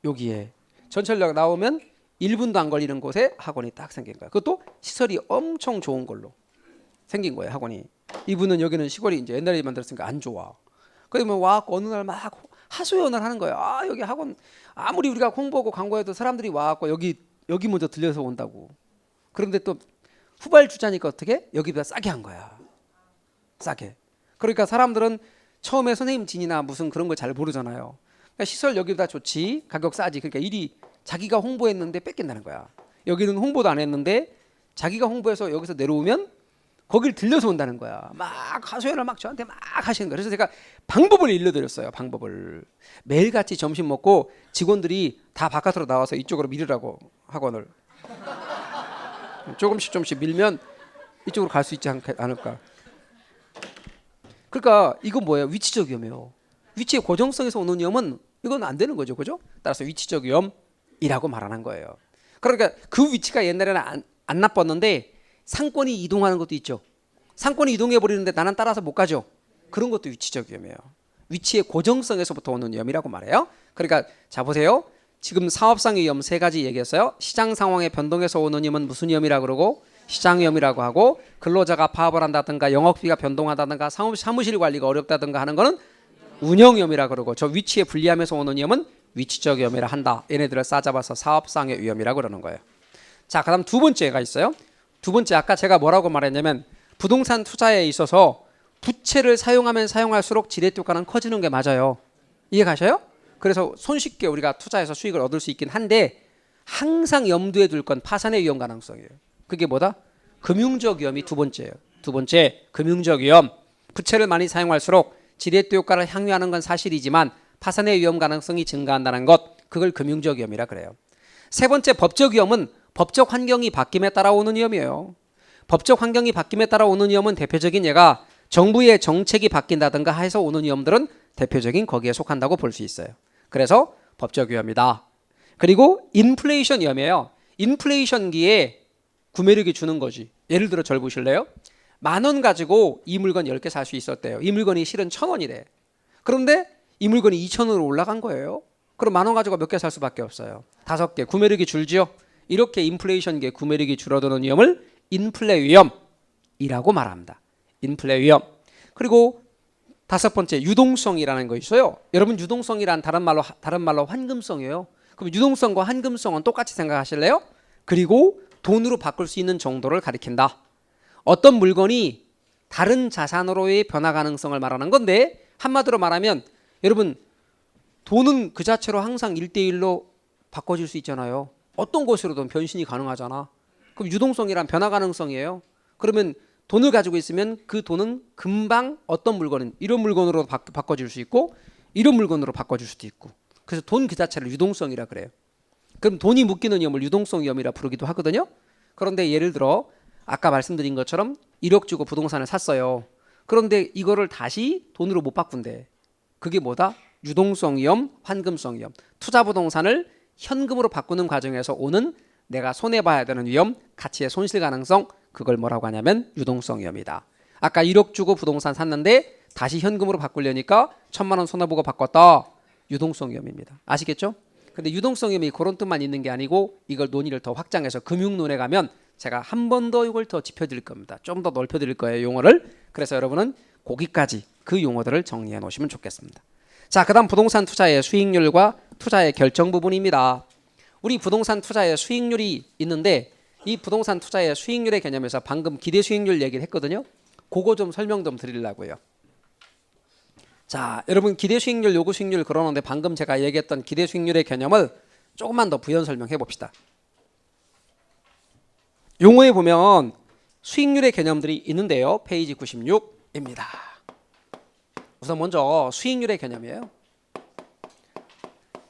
여기에 전철역 나오면 1분도 안 걸리는 곳에 학원이 딱 생긴 거야. 그것도 시설이 엄청 좋은 걸로 생긴 거예요. 학원이. 이분은 여기는 시골이 이제 옛날에 만들었으니까 안 좋아. 그러면 와갖고 어느 날 막 하소연을 하는 거예요. 아 여기 학원 아무리 우리가 홍보하고 광고해도 사람들이 와갖고 여기 먼저 들려서 온다고. 그런데 또 후발주자니까 어떻게 여기보다 싸게 한 거야. 싸게. 그러니까 사람들은 처음에 선생님 진이나 무슨 그런 거 잘 모르잖아요. 그러니까 시설 여기보다 좋지 가격 싸지. 그러니까 일이 자기가 홍보했는데 뺏긴다는 거야. 여기는 홍보도 안 했는데 자기가 홍보해서 여기서 내려오면 거길 들려서 온다는 거야. 막 하소연을 막 저한테 막 하시는 거예요. 그래서 제가 방법을 일러드렸어요. 방법을. 매일같이 점심 먹고 직원들이 다 바깥으로 나와서 이쪽으로 밀으라고 학원을. 조금씩 밀면 이쪽으로 갈 수 있지 않을까. 그러니까 이건 뭐예요? 위치적 위험이에요. 위치의 고정성에서 오는 위험은 이건 안 되는 거죠. 그죠? 따라서 위치적 위험이라고 말하는 거예요. 그러니까 그 위치가 옛날에는 안 나빴는데 상권이 이동하는 것도 있죠. 상권이 이동해 버리는데 나는 따라서 못 가죠. 그런 것도 위치적 위험이에요. 위치의 고정성에서부터 오는 위험이라고 말해요. 그러니까 자 보세요. 지금 사업상의 위험 세 가지 얘기했어요. 시장 상황의 변동에서 오는 위험은 무슨 위험이라고 그러고 시장 위험이라고 하고 근로자가 파업을 한다든가 영업비가 변동하다든가 사무실 관리가 어렵다든가 하는 거는 운영 위험이라고 그러고 저 위치의 불리함에서 오는 위험은 위치적 위험이라 한다. 얘네들을 싸잡아서 사업상의 위험이라고 그러는 거예요. 자, 그다음 두 번째가 있어요. 두 번째, 아까 제가 뭐라고 말했냐면 부동산 투자에 있어서 부채를 사용하면 사용할수록 지렛효과는 커지는 게 맞아요. 이해 가셔요? 그래서 손쉽게 우리가 투자해서 수익을 얻을 수 있긴 한데 항상 염두에 둘 건 파산의 위험 가능성이에요. 그게 뭐다? 금융적 위험이 두 번째예요. 두 번째, 금융적 위험. 부채를 많이 사용할수록 지렛대 효과를 향유하는 건 사실이지만 파산의 위험 가능성이 증가한다는 것, 그걸 금융적 위험이라 그래요. 세 번째, 법적 위험은 법적 환경이 바뀜에 따라 오는 위험이에요. 법적 환경이 바뀜에 따라 오는 위험은 대표적인 예가 정부의 정책이 바뀐다든가 해서 오는 위험들은 대표적인 거기에 속한다고 볼 수 있어요. 그래서 법적 위험이다. 그리고 인플레이션 위험이에요. 인플레이션기에 구매력이 주는 거지. 예를 들어 절 보실래요? 10,000원 가지고 이 물건 10개 살 수 있었대요. 이 물건이 실은 1,000원이래. 그런데 이 물건이 2,000원으로 올라간 거예요. 그럼 10,000원 가지고 몇 개 살 수밖에 없어요. 5개. 구매력이 줄지요. 이렇게 인플레이션기에 구매력이 줄어드는 위험을 인플레 위험이라고 말합니다. 인플레 위험. 그리고 다섯 번째, 유동성이라는 거 있어요. 여러분, 유동성이란 다른 말로 환금성이에요. 그럼 유동성과 환금성은 똑같이 생각하실래요? 그리고 돈으로 바꿀 수 있는 정도를 가리킨다. 어떤 물건이 다른 자산으로의 변화 가능성을 말하는 건데, 한마디로 말하면 여러분, 돈은 그 자체로 항상 1대1로 바꿔질 수 있잖아요. 어떤 것으로든 변신이 가능하잖아. 그럼 유동성이란 변화 가능성이에요. 그러면 돈을 가지고 있으면 그 돈은 금방 어떤 물건은 이런 물건으로 바꿔줄 수 있고 이런 물건으로 바꿔줄 수도 있고, 그래서 돈 그 자체를 유동성이라 그래요. 그럼 돈이 묶이는 위험을 유동성 위험이라 부르기도 하거든요. 그런데 예를 들어 아까 말씀드린 것처럼 1억 주고 부동산을 샀어요. 그런데 이거를 다시 돈으로 못 바꾼대. 그게 뭐다? 유동성 위험, 환금성 위험. 투자 부동산을 현금으로 바꾸는 과정에서 오는 내가 손해봐야 되는 위험, 가치의 손실 가능성, 그걸 뭐라고 하냐면 유동성 위험이다. 아까 1억 주고 부동산 샀는데 다시 현금으로 바꾸려니까 1,000만 원 손해보고 바꿨다. 유동성 위험입니다. 아시겠죠? 근데 유동성 위험이 그런 뜻만 있는 게 아니고 이걸 논의를 더 확장해서 금융론에 가면 제가 한 번 더 이걸 더 짚어드릴 겁니다. 좀 더 넓혀드릴 거예요, 용어를. 그래서 여러분은 거기까지 그 용어들을 정리해 놓으시면 좋겠습니다. 자, 그 다음 부동산 투자의 수익률과 투자의 결정 부분입니다. 우리 부동산 투자의 수익률이 있는데 이 부동산 투자의 수익률의 개념에서 방금 기대 수익률 얘기를 했거든요. 그거 좀 설명 좀 드리려고요. 자, 여러분, 기대 수익률, 요구 수익률 그러는데 방금 제가 얘기했던 기대 수익률의 개념을 조금만 더 부연 설명해 봅시다. 용어에 보면 수익률의 개념들이 있는데요. 페이지 96입니다. 우선 먼저 수익률의 개념이에요.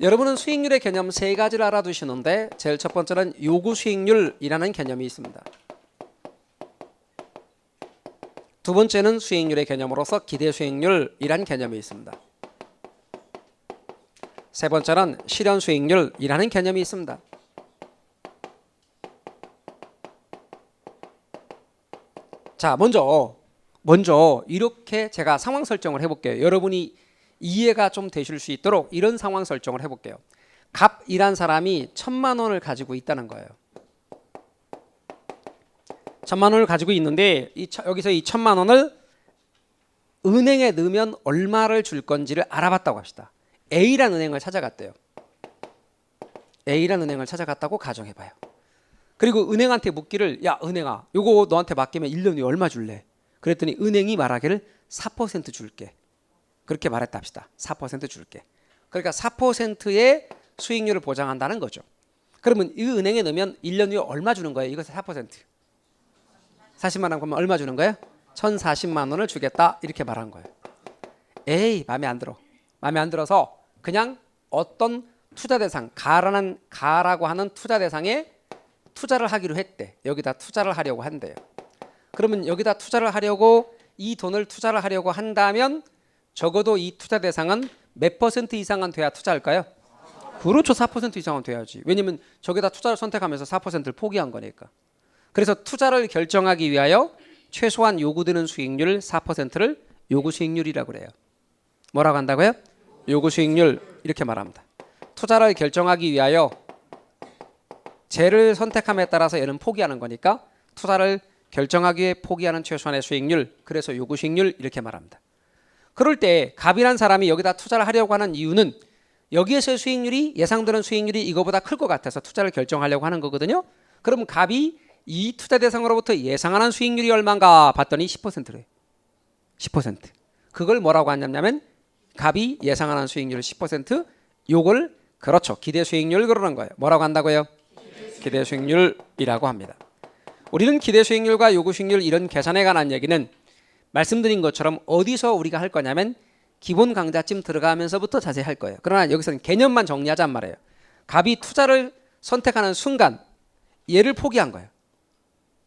여러분은 수익률의 개념 세 가지를 알아두시는데 제일 첫 번째는 요구 수익률이라는 개념이 있습니다. 두 번째는 수익률의 개념으로서 기대 수익률이라는 개념이 있습니다. 세 번째는 실현 수익률이라는 개념이 있습니다. 자, 먼저 이렇게 제가 상황 설정을 해볼게요. 여러분이 이해가 좀 되실 수 있도록 이런 상황 설정을 해볼게요. 갑이란 사람이 1,000만 원을 가지고 있다는 거예요. 1,000만 원을 가지고 있는데 여기서 이 1,000만 원을 은행에 넣으면 얼마를 줄 건지를 알아봤다고 합시다. A라는 은행을 찾아갔대요. A라는 은행을 찾아갔다고 가정해봐요. 그리고 은행한테 묻기를, 야 은행아, 요거 너한테 맡기면 1년 후에 얼마 줄래? 그랬더니 은행이 말하기를 4% 줄게. 그렇게 말했다 합시다. 4% 줄게. 그러니까 4%의 수익률을 보장한다는 거죠. 그러면 이 은행에 넣으면 1년 후에 얼마 주는 거예요? 이것을 4%. 40만 원 그러면 얼마 주는 거예요? 1,040만 원을 주겠다. 이렇게 말한 거예요. 에이, 마음에 안 들어. 마음에 안 들어서 그냥 어떤 투자 대상, 가라고 하는 투자 대상에 투자를 하기로 했대. 여기다 투자를 하려고 한대요. 그러면 여기다 투자를 하려고 이 돈을 투자를 하려고 한다면 적어도 이 투자 대상은 몇 % 이상은 돼야 투자할까요? 그렇죠. 4% 이상은 돼야지. 왜냐면 저기다 투자를 선택하면서 4%를 포기한 거니까. 그래서 투자를 결정하기 위하여 최소한 요구되는 수익률 4%를 요구 수익률이라고 그래요. 뭐라고 한다고요? 요구 수익률, 이렇게 말합니다. 투자를 결정하기 위하여 쟤를 선택함에 따라서 얘는 포기하는 거니까 투자를 결정하기 위해 포기하는 최소한의 수익률, 그래서 요구 수익률, 이렇게 말합니다. 그럴 때 갑이란 사람이 여기다 투자를 하려고 하는 이유는 여기에서의 수익률이, 예상되는 수익률이 이거보다 클 것 같아서 투자를 결정하려고 하는 거거든요. 그럼 갑이 이 투자 대상으로부터 예상하는 수익률이 얼마인가 봤더니 10%래. 10%. 그걸 뭐라고 하냐면 갑이 예상하는 수익률 10%, 요걸 그렇죠. 기대 수익률 그러는 거예요. 뭐라고 한다고요? 기대 수익률이라고 합니다. 우리는 기대 수익률과 요구 수익률 이런 계산에 관한 얘기는 말씀드린 것처럼 어디서 우리가 할 거냐면 기본 강좌쯤 들어가면서부터 자세히 할 거예요. 그러나 여기서는 개념만 정리하자는 말이에요. 갑이 투자를 선택하는 순간 얘를 포기한 거예요.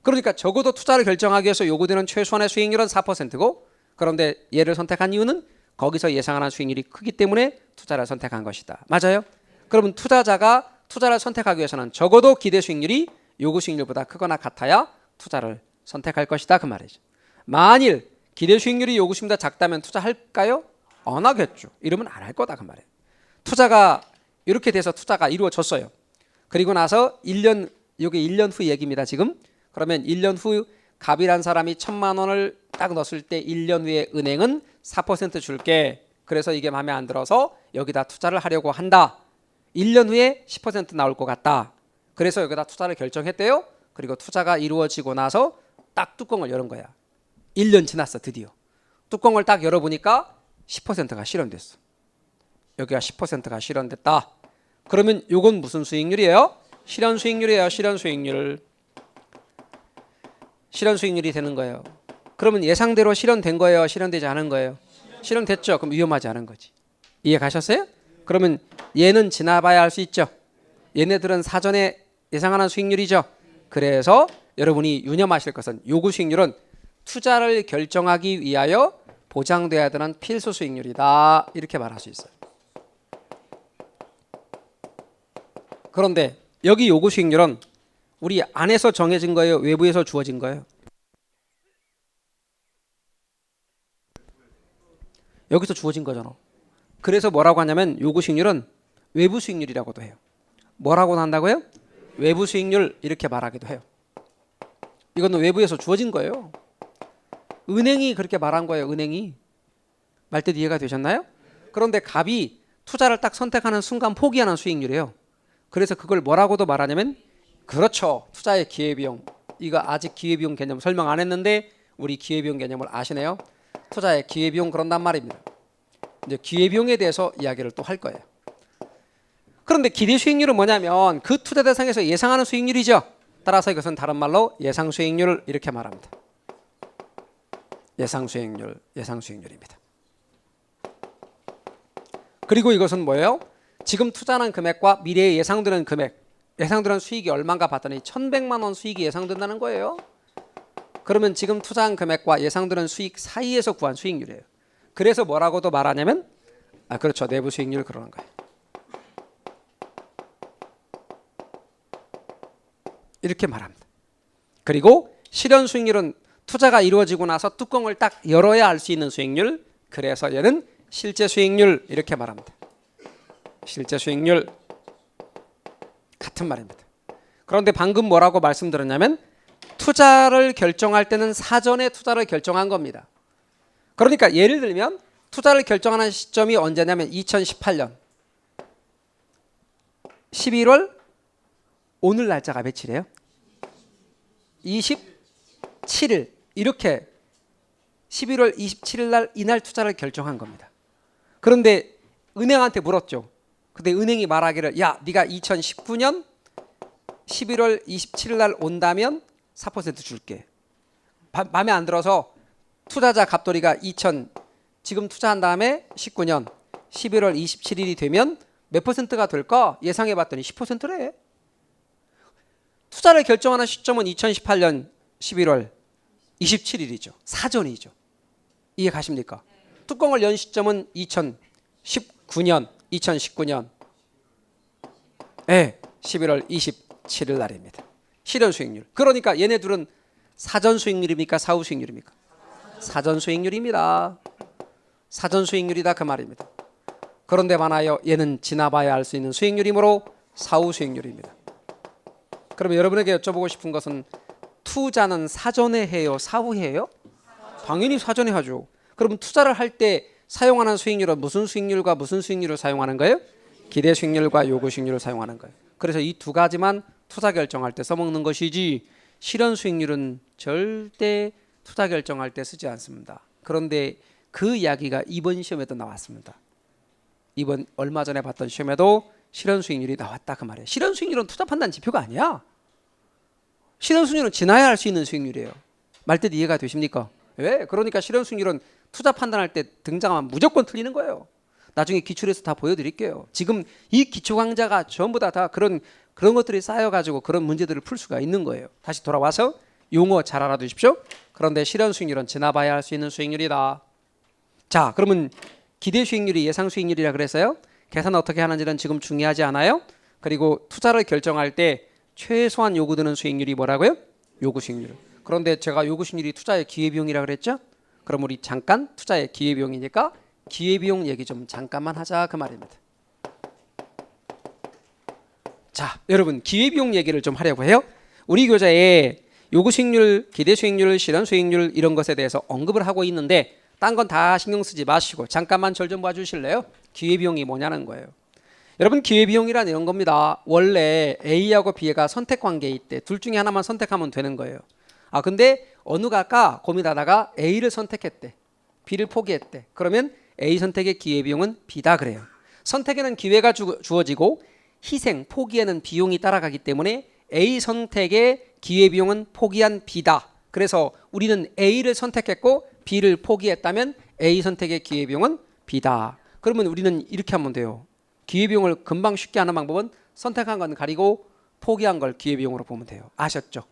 그러니까 적어도 투자를 결정하기 위해서 요구되는 최소한의 수익률은 4%고 그런데 얘를 선택한 이유는 거기서 예상하는 수익률이 크기 때문에 투자를 선택한 것이다. 맞아요? 그러면 투자자가 투자를 선택하기 위해서는 적어도 기대 수익률이 요구 수익률보다 크거나 같아야 투자를 선택할 것이다 그 말이죠. 만일 기대 수익률이 요구 수익률보다 작다면 투자할까요? 안 하겠죠. 이러면 안 할 거다 그 말이에요. 투자가 이렇게 돼서 투자가 이루어졌어요. 그리고 나서 1년, 이게 1년 후 얘기입니다 지금. 그러면 1년 후 갑이란 사람이 1,000만 원을 딱 넣었을 때 1년 후에 은행은 4% 줄게. 그래서 이게 마음에 안 들어서 여기다 투자를 하려고 한다. 1년 후에 10% 나올 것 같다. 그래서 여기다 투자를 결정했대요. 그리고 투자가 이루어지고 나서 딱 뚜껑을 열은 거야. 1년 지났어 드디어. 뚜껑을 딱 열어보니까 10%가 실현됐어. 여기가 10%가 실현됐다. 그러면 요건 무슨 수익률이에요? 실현 수익률이에요. 실현 수익률. 실현 수익률이 되는 거예요. 그러면 예상대로 실현된 거예요? 실현되지 않은 거예요? 실현됐죠. 그럼 위험하지 않은 거지. 이해 가셨어요? 그러면 얘는 지나봐야 할 수 있죠. 얘네들은 사전에 예상하는 수익률이죠. 그래서 여러분이 유념하실 것은 요구 수익률은 투자를 결정하기 위하여 보장돼야 되는 필수 수익률이다. 이렇게 말할 수 있어요. 그런데 여기 요구 수익률은 우리 안에서 정해진 거예요? 외부에서 주어진 거예요? 여기서 주어진 거잖아. 그래서 뭐라고 하냐면 요구 수익률은 외부 수익률이라고도 해요. 뭐라고 한다고요? 외부 수익률 이렇게 말하기도 해요. 이거는 외부에서 주어진 거예요. 은행이 그렇게 말한 거예요. 은행이. 말뜻 이해가 되셨나요? 그런데 갑이 투자를 딱 선택하는 순간 포기하는 수익률이에요. 그래서 그걸 뭐라고도 말하냐면 그렇죠. 투자의 기회비용. 이거 아직 기회비용 개념 설명 안 했는데 우리 기회비용 개념을 아시네요. 투자의 기회비용 그런단 말입니다. 이제 기회비용에 대해서 이야기를 또 할 거예요. 그런데 기대 수익률은 뭐냐면 그 투자 대상에서 예상하는 수익률이죠. 따라서 이것은 다른 말로 예상 수익률 이렇게 말합니다. 예상 수익률, 예상 수익률입니다. 그리고 이것은 뭐예요? 지금 투자하는 금액과 미래에 예상되는 금액, 예상되는 수익이 얼마인가 봤더니 1,100만 원 수익이 예상된다는 거예요. 그러면 지금 투자한 금액과 예상되는 수익 사이에서 구한 수익률이에요. 그래서 뭐라고도 말하냐면 그렇죠. 내부 수익률 그러는 거예요. 이렇게 말합니다. 그리고 실현 수익률은 투자가 이루어지고 나서 뚜껑을 딱 열어야 알 수 있는 수익률. 그래서 얘는 실제 수익률 이렇게 말합니다. 실제 수익률 같은 말입니다. 그런데 방금 뭐라고 말씀드렸냐면 투자를 결정할 때는 사전에 투자를 결정한 겁니다. 그러니까 예를 들면 투자를 결정하는 시점이 언제냐면 2018년 11월 오늘 날짜가 며칠이에요? 27일 이렇게 11월 27일 날 이날 투자를 결정한 겁니다. 그런데 은행한테 물었죠. 근데 은행이 말하기를 야 네가 2019년 11월 27일 날 온다면 4% 줄게. 마음에 안 들어서 투자자 갑돌이가 지금 투자한 다음에 19년 11월 27일이 되면 몇 퍼센트가 될까? 예상해 봤더니 10%래. 투자를 결정하는 시점은 2018년 11월 27일이죠. 사전이죠. 이해 가십니까? 뚜껑을 연 시점은 2019년 네, 11월 27일 날입니다. 실현 수익률. 그러니까 얘네들은 사전 수익률입니까? 사후 수익률입니까? 사전 수익률입니다. 사전 수익률이다 그 말입니다. 그런데 많아요. 얘는 지나봐야 알 수 있는 수익률이므로 사후 수익률입니다. 그러면 여러분에게 여쭤보고 싶은 것은 투자는 사전에 해요? 사후에 해요? 당연히 사전에 하죠. 그럼 투자를 할 때 사용하는 수익률은 무슨 수익률과 무슨 수익률을 사용하는 거예요? 기대 수익률과 요구 수익률을 사용하는 거예요. 그래서 이 두 가지만 투자 결정할 때 써먹는 것이지 실현 수익률은 절대 투자 결정할 때 쓰지 않습니다. 그런데 그 이야기가 이번 시험에도 나왔습니다. 이번 얼마 전에 봤던 시험에도 실현 수익률이 나왔다 그 말이에요. 실현 수익률은 투자 판단 지표가 아니야. 실현 수익률은 지나야 할 수 있는 수익률이에요. 말뜻 이해가 되십니까? 왜? 그러니까 실현 수익률은 투자 판단할 때 등장하면 무조건 틀리는 거예요. 나중에 기출에서 다 보여드릴게요. 지금 이 기초 강좌가 전부 다 그런 것들이 쌓여가지고 그런 문제들을 풀 수가 있는 거예요. 다시 돌아와서 용어 잘 알아두십시오. 그런데 실현 수익률은 지나봐야 할 수 있는 수익률이다. 자, 그러면 기대 수익률이 예상 수익률이라 그랬어요. 계산 어떻게 하는지는 지금 중요하지 않아요. 그리고 투자를 결정할 때 최소한 요구되는 수익률이 뭐라고요? 요구 수익률. 그런데 제가 요구 수익률이 투자의 기회비용이라 그랬죠. 그럼 우리 잠깐 투자의 기회비용이니까 기회비용 얘기 좀 잠깐만 하자 그 말입니다. 자, 여러분 기회비용 얘기를 좀 하려고 해요. 우리 교재에 요구 수익률, 기대 수익률, 실현 수익률 이런 것에 대해서 언급을 하고 있는데 딴 건 다 신경 쓰지 마시고 잠깐만 절 좀 봐주실래요? 기회비용이 뭐냐는 거예요. 여러분 기회비용이란 이런 겁니다. 원래 A하고 B가 선택 관계에 있대. 둘 중에 하나만 선택하면 되는 거예요. 아 근데 어느 가까 고민하다가 A를 선택했대. B를 포기했대. 그러면 A 선택의 기회비용은 B다 그래요. 선택에는 기회가 주어지고 희생, 포기에는 비용이 따라가기 때문에 A 선택의 기회비용은 포기한 B다. 그래서 우리는 A를 선택했고 B를 포기했다면 A 선택의 기회비용은 B다. 그러면 우리는 이렇게 하면 돼요. 기회비용을 금방 쉽게 하는 방법은 선택한 건 가리고 포기한 걸 기회비용으로 보면 돼요. 아셨죠?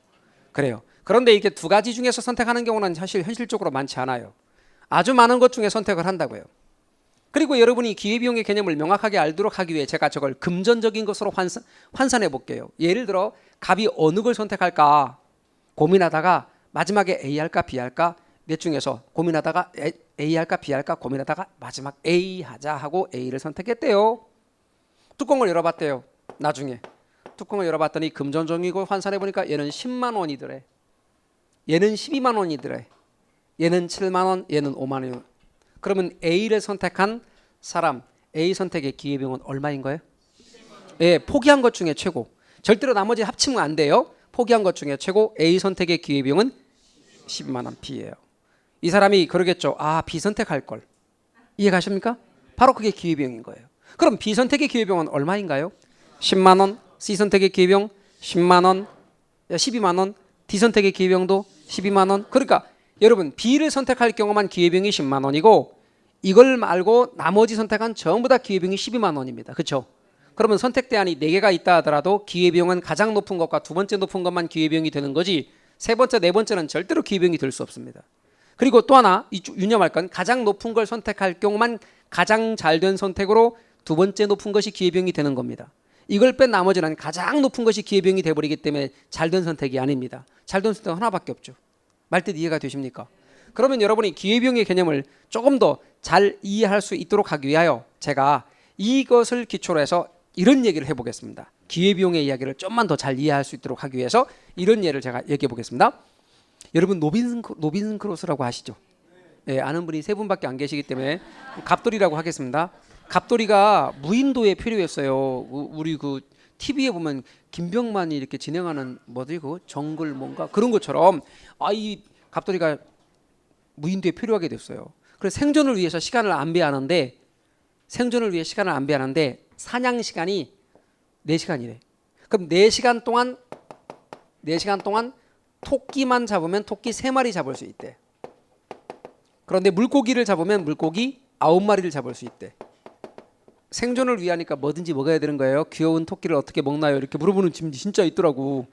그래요. 그런데 이게 두 가지 중에서 선택하는 경우는 사실 현실적으로 많지 않아요. 아주 많은 것 중에 선택을 한다고요. 그리고 여러분이 기회비용의 개념을 명확하게 알도록 하기 위해 제가 저걸 금전적인 것으로 환산해 볼게요. 예를 들어 갑이 어느 걸 선택할까 고민하다가 마지막에 A 할까 B 할까 넷 중에서 고민하다가 A 할까 B 할까 고민하다가 마지막 A 하자 하고 A를 선택했대요. 뚜껑을 열어봤대요. 나중에 뚜껑을 열어봤더니 금전적이고 환산해 보니까 얘는 10만 원이더래. 얘는 12만 원이더래. 얘는 7만 원, 얘는 5만 원. 그러면 A를 선택한 사람 A 선택의 기회비용은 얼마인 거예요? 예, 포기한 것 중에 최고. 절대로 나머지 합치면 안 돼요. 포기한 것 중에 최고 A 선택의 기회비용은 12만 원 B예요. 이 사람이 그러겠죠. 아, B 선택할 걸. 이해가십니까? 바로 그게 기회비용인 거예요. 그럼 B 선택의 기회비용은 얼마인가요? 10만 원. C 선택의 기회비용 10만 원. 12만 원. D 선택의 기회비용도 12만 원. 그러니까 여러분 B를 선택할 경우만 기회비용이 10만 원이고 이걸 말고 나머지 선택한 전부 다 기회비용이 12만 원입니다. 그렇죠? 그러면 선택 대안이 4개가 있다 하더라도 기회비용은 가장 높은 것과 두 번째 높은 것만 기회비용이 되는 거지 세 번째, 네 번째는 절대로 기회비용이 될 수 없습니다. 그리고 또 하나 유념할 건 가장 높은 걸 선택할 경우만 가장 잘된 선택으로 두 번째 높은 것이 기회비용이 되는 겁니다. 이걸 뺀 나머지는 가장 높은 것이 기회비용이 돼버리기 때문에 잘된 선택이 아닙니다. 잘된 선택은 하나밖에 없죠. 말뜻 이해가 되십니까? 그러면 여러분이 기회비용의 개념을 조금 더 잘 이해할 수 있도록 하기 위하여 제가 이것을 기초로 해서 이런 얘기를 해보겠습니다. 기회비용의 이야기를 좀만 더 잘 이해할 수 있도록 하기 위해서 이런 예를 제가 얘기해 보겠습니다. 여러분 노빈슨 크루소라고 아시죠? 네, 아는 분이 3분밖에 안 계시기 때문에 갑돌이라고 하겠습니다. 갑돌이가 무인도에 필요했어요. 우리 그 TV에 보면 김병만이 이렇게 진행하는 뭐지 그 정글 뭔가 그런 것처럼 이 갑돌이가 무인도에 필요하게 됐어요. 그래서 생존을 위해서 시간을 안배하는데 사냥 시간이 4시간이래. 그럼 4시간 동안 토끼만 잡으면 토끼 3마리 잡을 수 있대. 그런데 물고기를 잡으면 물고기 9마리를 잡을 수 있대. 생존을 위하니까 뭐든지 먹어야 되는 거예요. 귀여운 토끼를 어떻게 먹나요? 이렇게 물어보는 친구들이 진짜 있더라고.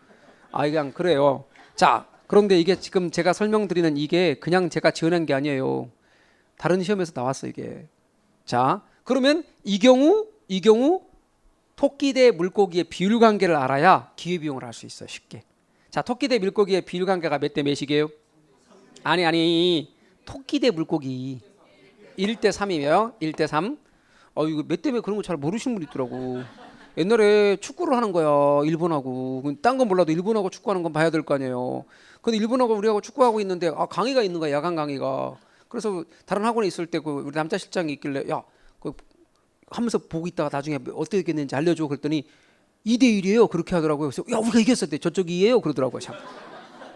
그냥 그래요. 자, 그런데 이게 지금 제가 설명드리는 이게 그냥 제가 지어낸 게 아니에요. 다른 시험에서 나왔어 이게. 자, 그러면 이 경우 토끼 대 물고기의 비율 관계를 알아야 기회비용을 할 수 있어요. 쉽게. 자, 토끼 대 물고기의 비율 관계가 몇 대 몇이게요? 아니 토끼 대 물고기 1대 3이에요. 1대 3. 이거 몇 대 몇 그런 거 잘 모르시는 분 있더라고. 옛날에 축구를 하는 거야. 일본하고. 딴 건 몰라도 일본하고 축구하는 건 봐야 될 거 아니에요. 근데 일본하고 우리하고 축구하고 있는데 강의가 있는 거야. 야간 강의가. 그래서 다른 학원에 있을 때 우리 남자 실장이 있길래 하면서 보고 있다가 나중에 어떻게 됐는지 알려줘. 그랬더니 2대 1이에요. 그렇게 하더라고요. 그래서 우리가 이겼을 때 저쪽이 2예요. 그러더라고요. 참.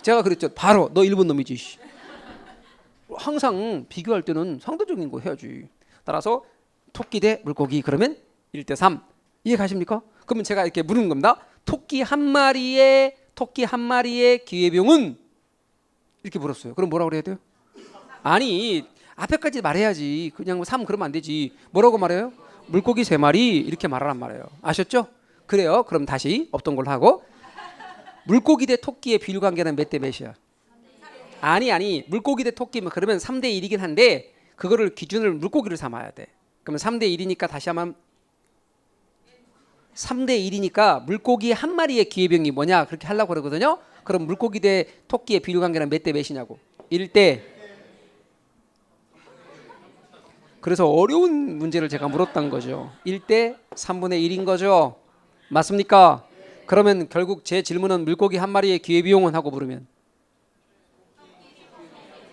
제가 그랬죠. 바로 너 일본 놈이지. 항상 비교할 때는 상대적인 거 해야지. 따라서 토끼 대 물고기 그러면 1대3. 이해 가십니까? 그러면 제가 이렇게 물은 겁니다. 토끼 한 마리의 기회비용은 이렇게 물었어요. 그럼 뭐라고 그래야 돼요? 아니 앞에까지 말해야지. 그냥 3 그러면 안 되지. 뭐라고 말해요? 물고기 3마리 이렇게 말하란 말이에요. 아셨죠? 그래요. 그럼 다시 없던 걸로 하고 물고기 대 토끼의 비율 관계는 몇 대 몇이야? 아니 물고기 대 토끼면 그러면 3대 1이긴 한데 그거를 기준을 물고기를 삼아야 돼. 그러면 3대 1이니까 다시 하면 3대 1이니까 물고기 한 마리의 기회비용이 뭐냐 그렇게 하려고 그러거든요. 그럼 물고기 대 토끼의 비율 관계는 몇 대 몇이냐고. 1대. 그래서 어려운 문제를 제가 물었던 거죠. 1대 3분의 1인 거죠. 맞습니까? 그러면 결국 제 질문은 물고기 한 마리의 기회비용은 하고 물으면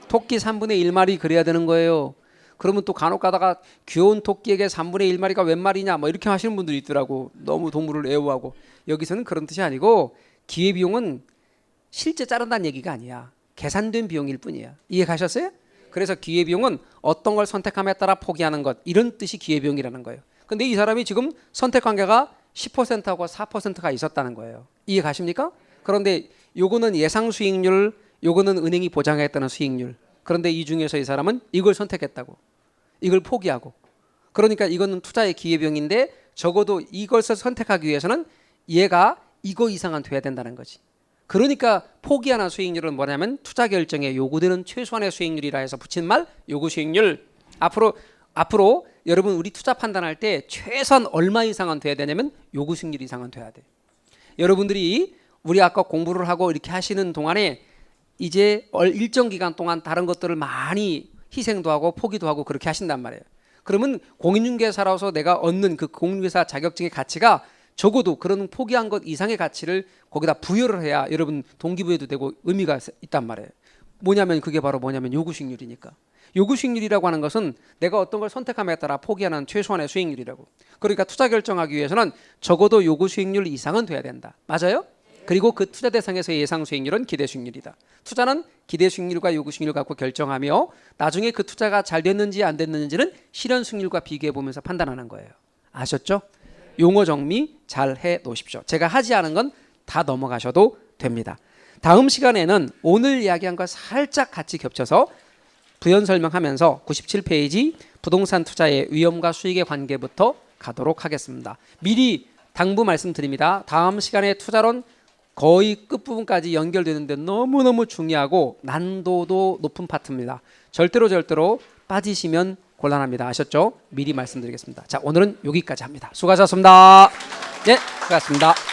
토끼 3분의 1마리 그래야 되는 거예요. 그러면 또 간혹 가다가 귀여운 토끼에게 3분의 1마리가 웬 말이냐 뭐 이렇게 하시는 분들이 있더라고. 너무 동물을 애호하고. 여기서는 그런 뜻이 아니고 기회비용은 실제 자른다는 얘기가 아니야. 계산된 비용일 뿐이야. 이해 가셨어요? 그래서 기회비용은 어떤 걸 선택함에 따라 포기하는 것 이런 뜻이 기회비용이라는 거예요. 근데 이 사람이 지금 선택 관계가 10%하고 4%가 있었다는 거예요. 이해 가십니까? 그런데 요거는 예상 수익률, 요거는 은행이 보장했다는 수익률. 그런데 이 중에서 이 사람은 이걸 선택했다고. 이걸 포기하고. 그러니까 이거는 투자의 기회비용인데 적어도 이것을 선택하기 위해서는 얘가 이거 이상은 돼야 된다는 거지. 그러니까 포기하는 수익률은 뭐냐면 투자 결정에 요구되는 최소한의 수익률이라 해서 붙인 말 요구 수익률. 앞으로 여러분 우리 투자 판단할 때 최소한 얼마 이상은 돼야 되냐면 요구 수익률 이상은 돼야 돼. 여러분들이 우리 아까 공부를 하고 이렇게 하시는 동안에 이제 일정 기간 동안 다른 것들을 많이 희생도 하고 포기도 하고 그렇게 하신단 말이에요. 그러면 공인중개사로서 내가 얻는 그 공인중개사 자격증의 가치가 적어도 그런 포기한 것 이상의 가치를 거기다 부여를 해야 여러분 동기부여도 되고 의미가 있단 말이에요. 뭐냐면 그게 바로 뭐냐면 요구 수익률이니까. 요구 수익률이라고 하는 것은 내가 어떤 걸 선택함에 따라 포기하는 최소한의 수익률이라고. 그러니까 투자 결정하기 위해서는 적어도 요구 수익률 이상은 돼야 된다. 맞아요? 그리고 그 투자 대상에서의 예상 수익률은 기대 수익률이다. 투자는 기대 수익률과 요구 수익률을 갖고 결정하며 나중에 그 투자가 잘 됐는지 안 됐는지는 실현 수익률과 비교해 보면서 판단하는 거예요. 아셨죠? 용어 정리 잘 해 놓으십시오. 제가 하지 않은 건 다 넘어가셔도 됩니다. 다음 시간에는 오늘 이야기한 거 살짝 같이 겹쳐서 부연 설명하면서 97페이지 부동산 투자의 위험과 수익의 관계부터 가도록 하겠습니다. 미리 당부 말씀드립니다. 다음 시간에 투자론 거의 끝부분까지 연결되는데 너무너무 중요하고 난도도 높은 파트입니다. 절대로 빠지시면 곤란합니다. 아셨죠? 미리 말씀드리겠습니다. 자, 오늘은 여기까지 합니다. 수고하셨습니다. 네, 수고하셨습니다.